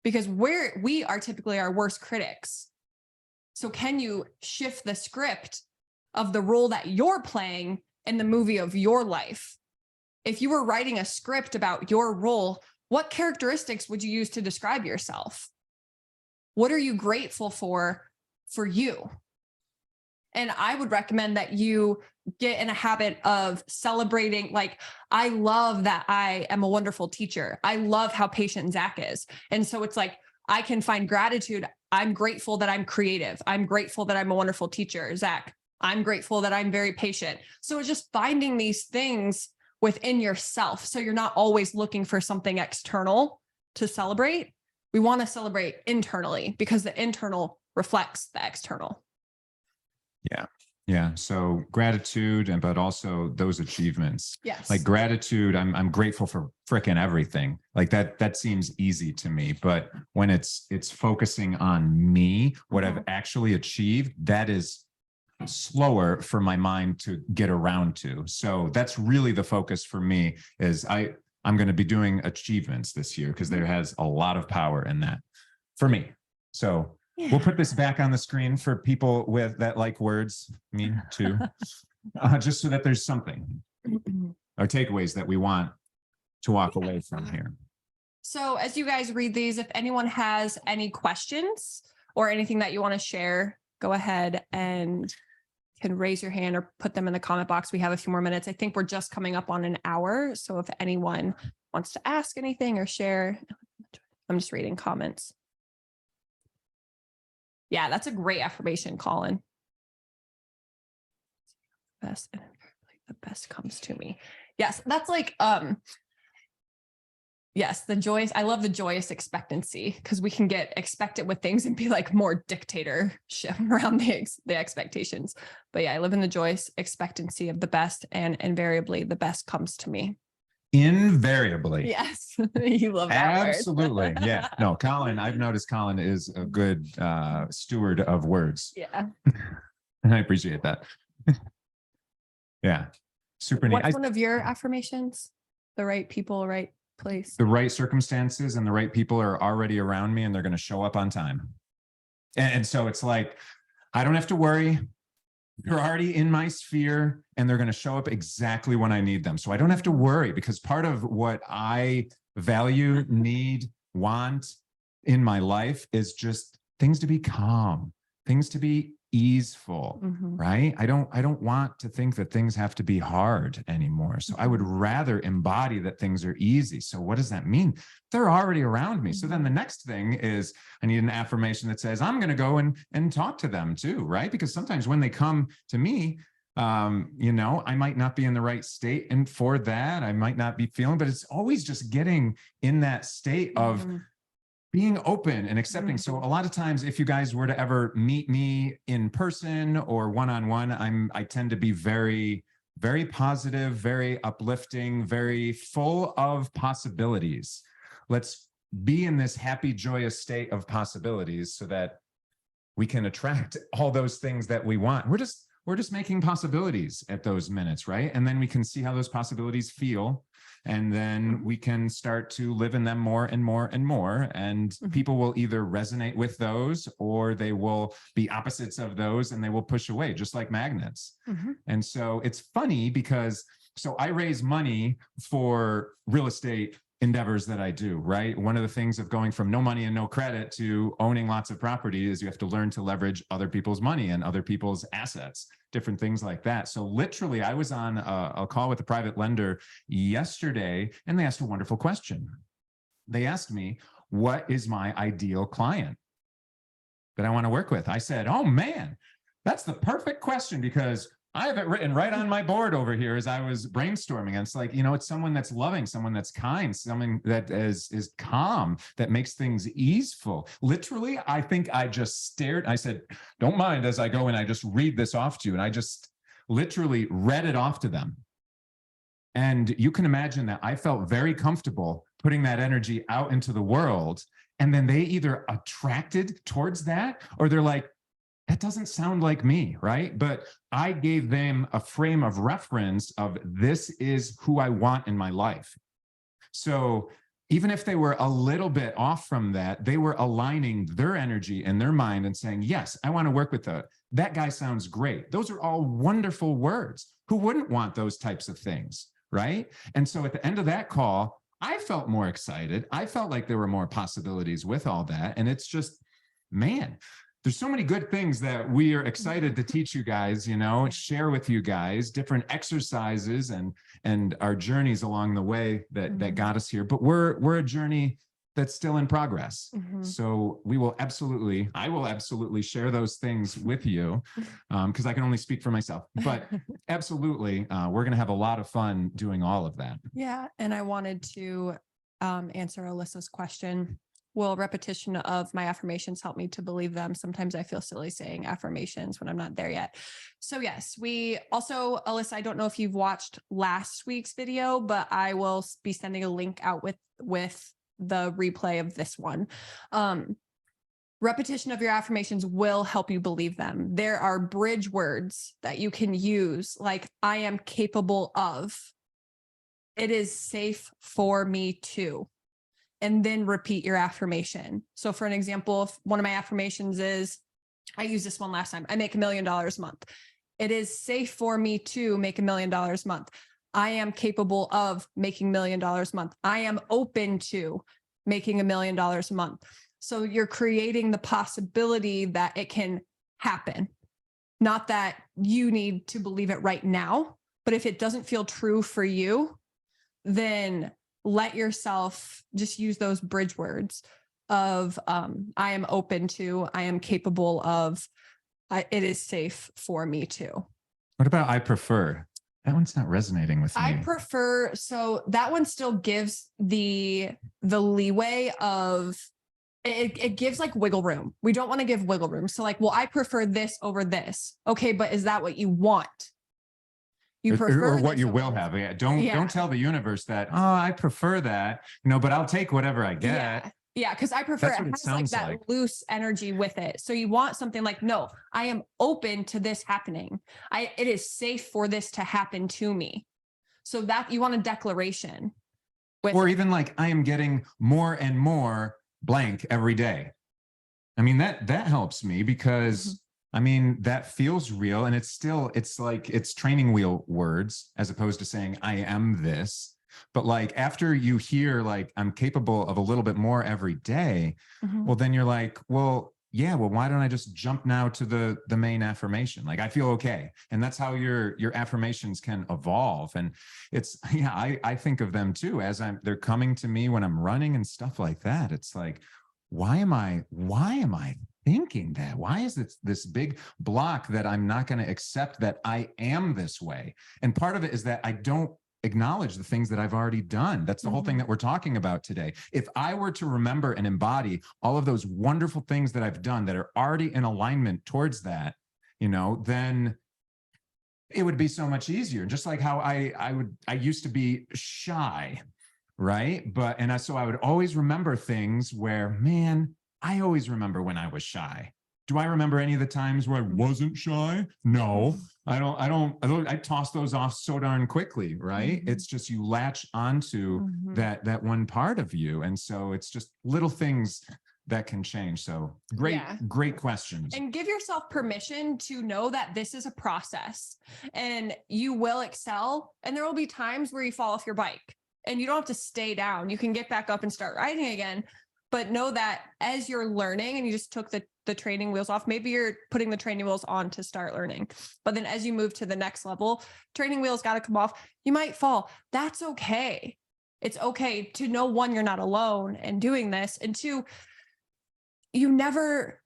because we are typically our worst critics. So can you shift the script of the role that you're playing in the movie of your life? If you were writing a script about your role, what characteristics would you use to describe yourself? What are you grateful for you? And I would recommend that you get in a habit of celebrating. Like, I love that I am a wonderful teacher. I love how patient Zach is. And so it's like, I can find gratitude. I'm grateful that I'm creative. I'm grateful that I'm a wonderful teacher. Zach, I'm grateful that I'm very patient. So it's just finding these things within yourself. So you're not always looking for something external to celebrate. We want to celebrate internally because the internal reflects the external.
Yeah. So gratitude, but also those achievements.
Yes.
Like gratitude, I'm grateful for fricking everything. Like that seems easy to me. But when it's focusing on me, what I've actually achieved, that is slower for my mind to get around to. So that's really the focus for me. Is I'm going to be doing achievements this year because there has a lot of power in that for me. So we'll put this back on the screen for people with that like words, me too, just so that there's something or takeaways that we want to walk away from here.
So as you guys read these, if anyone has any questions or anything that you want to share, go ahead and can raise your hand or put them in the comment box. We have a few more minutes. I think we're just coming up on an hour. So if anyone wants to ask anything or share, I'm just reading comments. Yeah, that's a great affirmation, Colin. Best, and the best comes to me. Yes, that's like, yes, the joyous, I love the joyous expectancy because we can get expectant with things and be like more dictatorship around the expectations. But yeah, I live in the joyous expectancy of the best, and invariably the best comes to me.
Invariably.
Yes, you love that
Absolutely.
word.
Yeah. No, Colin, I've noticed Colin is a good steward of words.
Yeah.
And I appreciate that. Yeah. Super neat.
What's one of your affirmations? The right people, right place.
The right circumstances and the right people are already around me and they're going to show up on time. And so it's like, I don't have to worry. They're already in my sphere and they're going to show up exactly when I need them. So I don't have to worry, because part of what I value, need, want in my life is just things to be calm, things to be easeful, right? I don't want to think that things have to be hard anymore. So I would rather embody that things are easy. So what does that mean? They're already around me. So then the next thing is I need an affirmation that says, I'm going to go and talk to them too, right? Because sometimes when they come to me, you know, I might not be in the right state. And for that, I might not be feeling, but it's always just getting in that state of being open and accepting. So a lot of times, if you guys were to ever meet me in person or one-on-one, I tend to be very, very positive, very uplifting, very full of possibilities. Let's be in this happy, joyous state of possibilities so that we can attract all those things that we want. We're just making possibilities at those minutes, right? And then we can see how those possibilities feel. And then we can start to live in them more and more and more. And people will either resonate with those or they will be opposites of those and they will push away, just like magnets. And so it's funny because, so I raise money for real estate endeavors that I do, right? One of the things of going from no money and no credit to owning lots of property is you have to learn to leverage other people's money and other people's assets, different things like that. So literally I was on a call with a private lender yesterday and they asked a wonderful question. They asked me, what is my ideal client that I want to work with? I said, oh man, that's the perfect question because I have it written right on my board over here as I was brainstorming. And it's like, you know, it's someone that's loving, someone that's kind, someone that is calm, that makes things easeful. Literally, I think I just stared. I said, don't mind as I go and I just read this off to you. And I just literally read it off to them. And you can imagine that I felt very comfortable putting that energy out into the world. And then they either attracted towards that or they're like, that doesn't sound like me, right? But I gave them a frame of reference of this is who I want in my life. So even if they were a little bit off from that, they were aligning their energy and their mind and saying, yes, I want to work with that guy sounds great. Those are all wonderful words. Who wouldn't want those types of things, right? And so at the end of that call, I felt more excited. I felt like there were more possibilities with all that. And it's just, man, there's so many good things that we are excited to teach you guys, you know, share with you guys, different exercises and our journeys along the way that got us here. But we're a journey that's still in progress. So I will absolutely share those things with you, because I can only speak for myself. But absolutely, we're going to have a lot of fun doing all of that.
Yeah. And I wanted to answer Alyssa's question. Will repetition of my affirmations help me to believe them? Sometimes I feel silly saying affirmations when I'm not there yet. So yes, we also, Alyssa, I don't know if you've watched last week's video, but I will be sending a link out with the replay of this one. Repetition of your affirmations will help you believe them. There are bridge words that you can use, like I am capable of. It is safe for me to. And then repeat your affirmation. So for an example, if one of my affirmations is, I used this one last time, I make $1 million a month. It is safe for me to make $1 million a month. I am capable of making $1 million a month. I am open to making $1 million a month. So you're creating the possibility that it can happen. Not that you need to believe it right now, but if it doesn't feel true for you, then let yourself just use those bridge words of I am open to, I am capable of, it is safe for me to.
What about I prefer? That one's not resonating with me.
I prefer, so that one still gives the leeway of, it gives like wiggle room. We don't want to give wiggle room. So like, well, I prefer this over this. Okay, but is that what you want? You prefer
or what you will have. Yeah, don't tell the universe that, oh, I prefer that, but I'll take whatever I get.
Yeah, because I prefer
That's what
it
it
has like
sounds
that
like.
loose energy with it. So you want something like, no, I am open to this happening. It is safe for this to happen to me. So that you want a declaration.
Or even like, I am getting more and more blank every day. I mean, that helps me because I mean, that feels real. And it's like, it's training wheel words as opposed to saying, I am this. But like, after you hear, like, I'm capable of a little bit more every day, well, then you're like, well, yeah, well, why don't I just jump now to the main affirmation? Like, I feel okay. And that's how your affirmations can evolve. And it's, I think of them too, as they're coming to me when I'm running and stuff like that. It's like, why am I thinking that? Why is this big block that I'm not going to accept that I am this way? And part of it is that I don't acknowledge the things that I've already done. That's the whole thing that we're talking about today. If I were to remember and embody all of those wonderful things that I've done that are already in alignment towards that, then it would be so much easier. Just like how I used to be shy, right? So I would always remember things where, man, I always remember when I was shy. Do I remember any of the times where I wasn't shy? No, I don't. I toss those off so darn quickly, right? It's just you latch onto that one part of you. And so it's just little things that can change. So great questions.
And give yourself permission to know that this is a process and you will excel. And there will be times where you fall off your bike and you don't have to stay down. You can get back up and start riding again. But know that as you're learning and you just took the training wheels off, maybe you're putting the training wheels on to start learning. But then as you move to the next level, training wheels got to come off. You might fall. That's okay. It's okay to know, one, you're not alone in doing this. And two, you never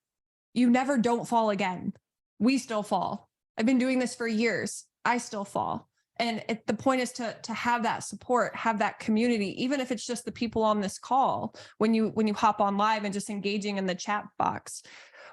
don't fall again. We still fall. I've been doing this for years. I still fall. And the point is to have that support, have that community, even if it's just the people on this call, when you hop on live and just engaging in the chat box,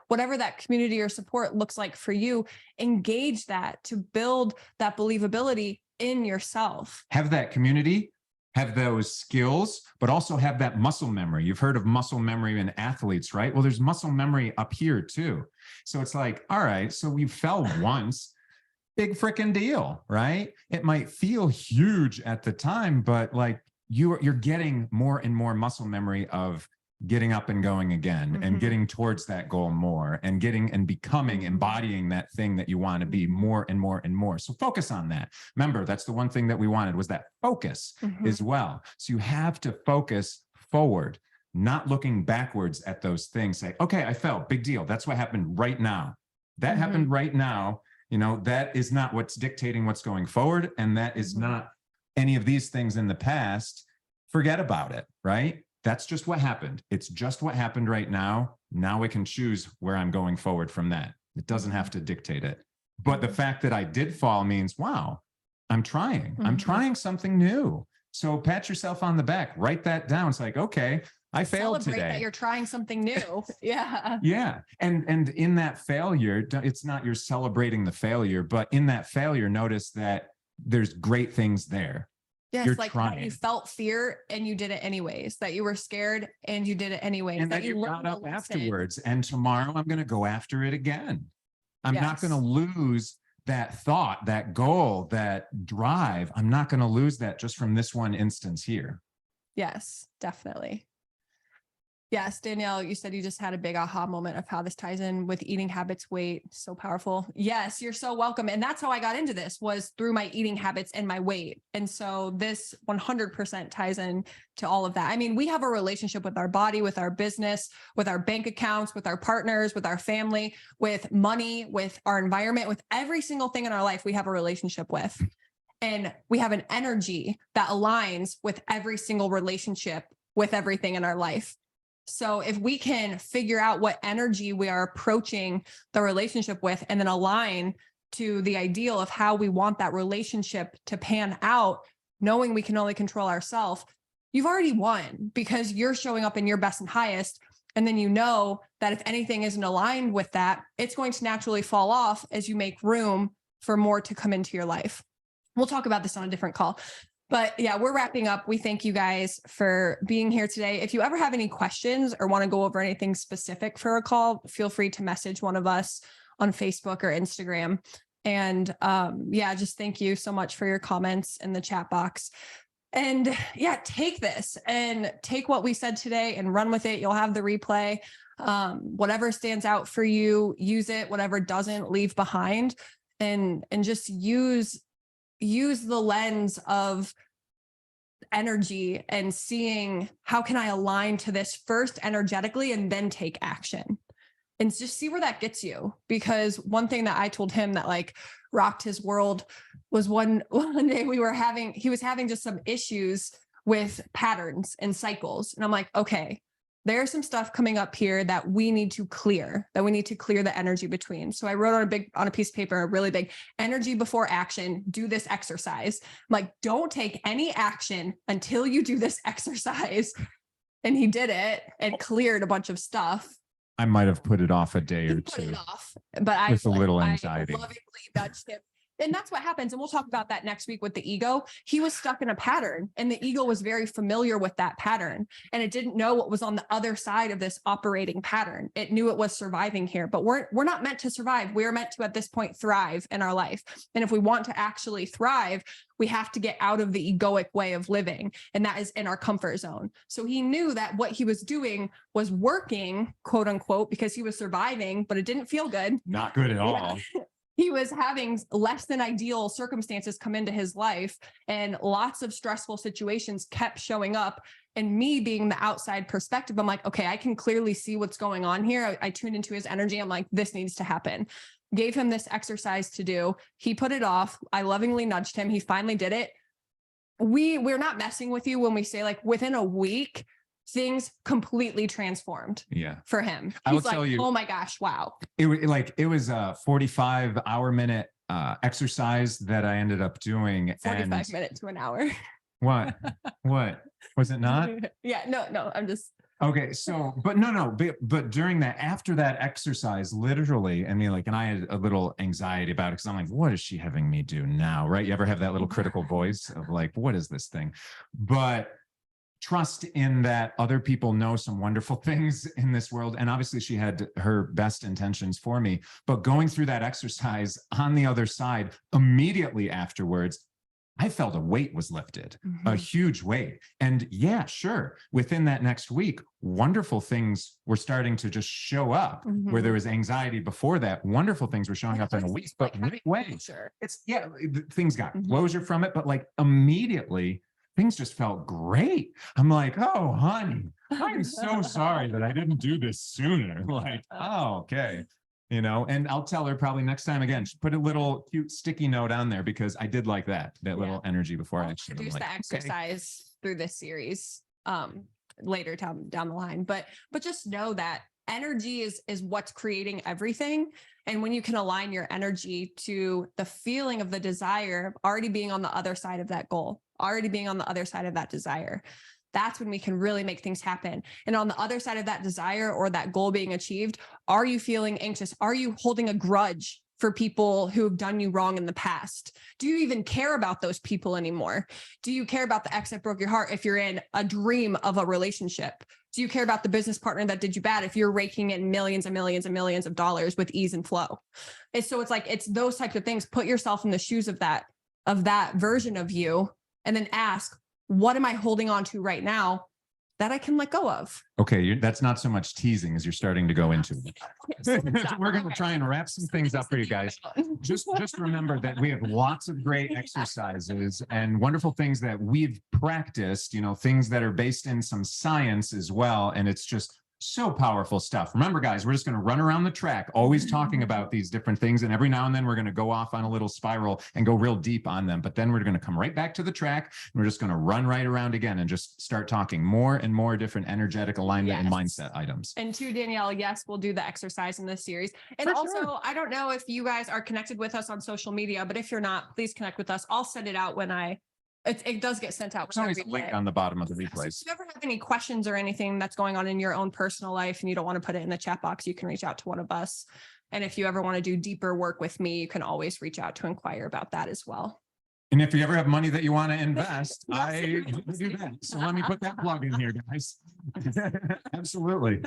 whatever that community or support looks like for you, engage that to build that believability in yourself.
Have that community, have those skills, but also have that muscle memory. You've heard of muscle memory in athletes, right? Well, there's muscle memory up here too. So it's like, all right, so we fell once, big freaking deal, right? It might feel huge at the time, but like you're getting more and more muscle memory of getting up and going again and
Mhm.
getting towards that goal more and getting and becoming,
Mhm.
embodying that thing that you want to be more and more and more. So focus on that. Remember, that's the one thing that we wanted was that focus
Mhm.
as well. So you have to focus forward, not looking backwards at those things. Say, okay, I fell, big deal. That's what happened right now. That
Mhm.
happened right now. You know, that is not what's dictating what's going forward. And that is
Mhm.
not any of these things in the past. Forget about it, right? That's just what happened. It's just what happened right now. Now we can choose where I'm going forward from that. It doesn't have to dictate it. But the
Mhm.
fact that I did fall means, wow, I'm trying. I'm
Mhm.
trying something new. So pat yourself on the back, write that down. It's like, okay, I failed
Celebrate
today.
that you're trying something new. Yeah.
Yeah. And in that failure, it's not you're celebrating the failure, but in that failure, notice that there's great things there.
Yes,
You're
like that
trying.
you felt fear and you did it anyways, that you were scared and you did it anyways,
And
that
that you got
learned a
up
lesson.
afterwards. And tomorrow I'm going to go after it again. I'm not going to
Yes.
lose that thought, that goal, that drive. I'm not going to lose that just from this one instance here.
Yes, definitely. Yes, Danielle, you said you just had a big aha moment of how this ties in with eating habits, weight. So powerful. Yes, you're so welcome. And that's how I got into this was through my eating habits and my weight. And so this 100% ties in to all of that. I mean, we have a relationship with our body, with our business, with our bank accounts, with our partners, with our family, with money, with our environment, with every single thing in our life we have a relationship with. And we have an energy that aligns with every single relationship with everything in our life. So if we can figure out what energy we are approaching the relationship with and then align to the ideal of how we want that relationship to pan out, knowing we can only control ourselves, you've already won because you're showing up in your best and highest. And then you know that if anything isn't aligned with that, it's going to naturally fall off as you make room for more to come into your life. We'll talk about this on a different call. But yeah, we're wrapping up. We thank you guys for being here today. If you ever have any questions or want to go over anything specific for a call, feel free to message one of us on Facebook or Instagram. And yeah, just thank you so much for your comments in the chat box. And yeah, take this and take what we said today and run with it. You'll have the replay. Whatever stands out for you, use it. Whatever doesn't, leave behind. And just use the lens of energy and seeing how can I align to this first energetically and then take action and just see where that gets you. Because one thing that I told him that like rocked his world was one day he was having just some issues with patterns and cycles. And I'm like, okay, there's some stuff coming up here that we need to clear the energy between. So I wrote on a piece of paper, a really big energy before action, do this exercise. I'm like, don't take any action until you do this exercise. And he did it and cleared a bunch of stuff.
I might have put it off a day
He
or
put it
two
off, but
with a little
I
anxiety.
lovingly nudged him. And that's what happens. And we'll talk about that next week with the ego. He was stuck in a pattern and the ego was very familiar with that pattern. And it didn't know what was on the other side of this operating pattern. It knew it was surviving here, but we're not meant to survive. We're meant to, at this point, thrive in our life. And if we want to actually thrive, we have to get out of the egoic way of living. And that is in our comfort zone. So he knew that what he was doing was working, quote unquote, because he was surviving, but it didn't feel good.
Not good at all.
He was having less than ideal circumstances come into his life and lots of stressful situations kept showing up. And me being the outside perspective, I'm like, okay, I can clearly see what's going on here. I tuned into his energy. I'm like, this needs to happen. Gave him this exercise to do. He put it off. I lovingly nudged him. He finally did it. We're not messing with you when we say like within a week, things completely transformed for him.
I will
He's like,
tell you,
oh my gosh, wow.
It was a 45-hour-minute exercise that I ended up doing.
45 minutes to an hour.
What was it not?
Yeah, no, I'm just.
Okay. So, but during that, after that exercise, literally, I mean, like, and I had a little anxiety about it because I'm like, what is she having me do now? Right. You ever have that little critical voice of like, what is this thing? But trust in that other people know some wonderful things in this world. And obviously she had her best intentions for me, but going through that exercise on the other side, immediately afterwards, I felt a weight was lifted, a huge weight. And yeah, sure, within that next week, wonderful things were starting to just show up where there was anxiety before that. Wonderful things were showing up in a week, but right away,
Sure.
it's things got closure from it, but like immediately things just felt great. I'm like, oh, honey, I'm so sorry that I didn't do this sooner. Like, oh, okay. You know, and I'll tell her probably next time again, put a little cute sticky note on there because I did like that little energy before I
I'll
actually
introduce
like,
the exercise through this series later down the line. But just know that energy is what's creating everything. And when you can align your energy to the feeling of the desire of already being on the other side of that goal, already being on the other side of that desire, that's when we can really make things happen. And on the other side of that desire or that goal being achieved, are you feeling anxious? Are you holding a grudge for people who have done you wrong in the past? Do you even care about those people anymore? Do you care about the ex that broke your heart if you're in a dream of a relationship? Do you care about the business partner that did you bad if you're raking in millions and millions and millions of dollars with ease and flow? And so it's like, it's those types of things. Put yourself in the shoes of that version of you, and then ask, what am I holding on to right now that I can let go of?
okay, that's not so much teasing as you're starting to go into it. We're going to try and wrap some things up for you guys. Just remember that we have lots of great exercises and wonderful things that we've practiced, you know, things that are based in some science as well. And it's just so powerful stuff. Remember, guys, we're just going to run around the track, always talking about these different things. And every now and then we're going to go off on a little spiral and go real deep on them. But then we're going to come right back to the track. And we're just going to run right around again and just start talking more and more different energetic alignment and mindset items.
And to Danielle, yes, we'll do the exercise in this series. And
For
also,
sure.
I don't know if you guys are connected with us on social media, but if you're not, please connect with us. I'll send it out when it does get sent out.
There's always a
every
link
day.
on the bottom of the
So
replays.
if you ever have any questions or anything that's going on in your own personal life and you don't want to put it in the chat box, you can reach out to one of us. And if you ever want to do deeper work with me, you can always reach out to inquire about that as well.
And if you ever have money that you want to invest, I do that. So let me put that plug in here, guys. Absolutely.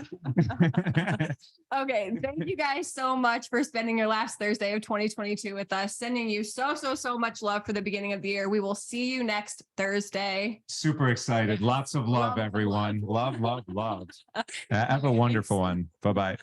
Okay. Thank you guys so much for spending your last Thursday of 2022 with us. Sending you so much love for the beginning of the year. We will see you next Thursday.
Super excited. Lots of love, everyone. Love. Have a wonderful one. Bye-bye.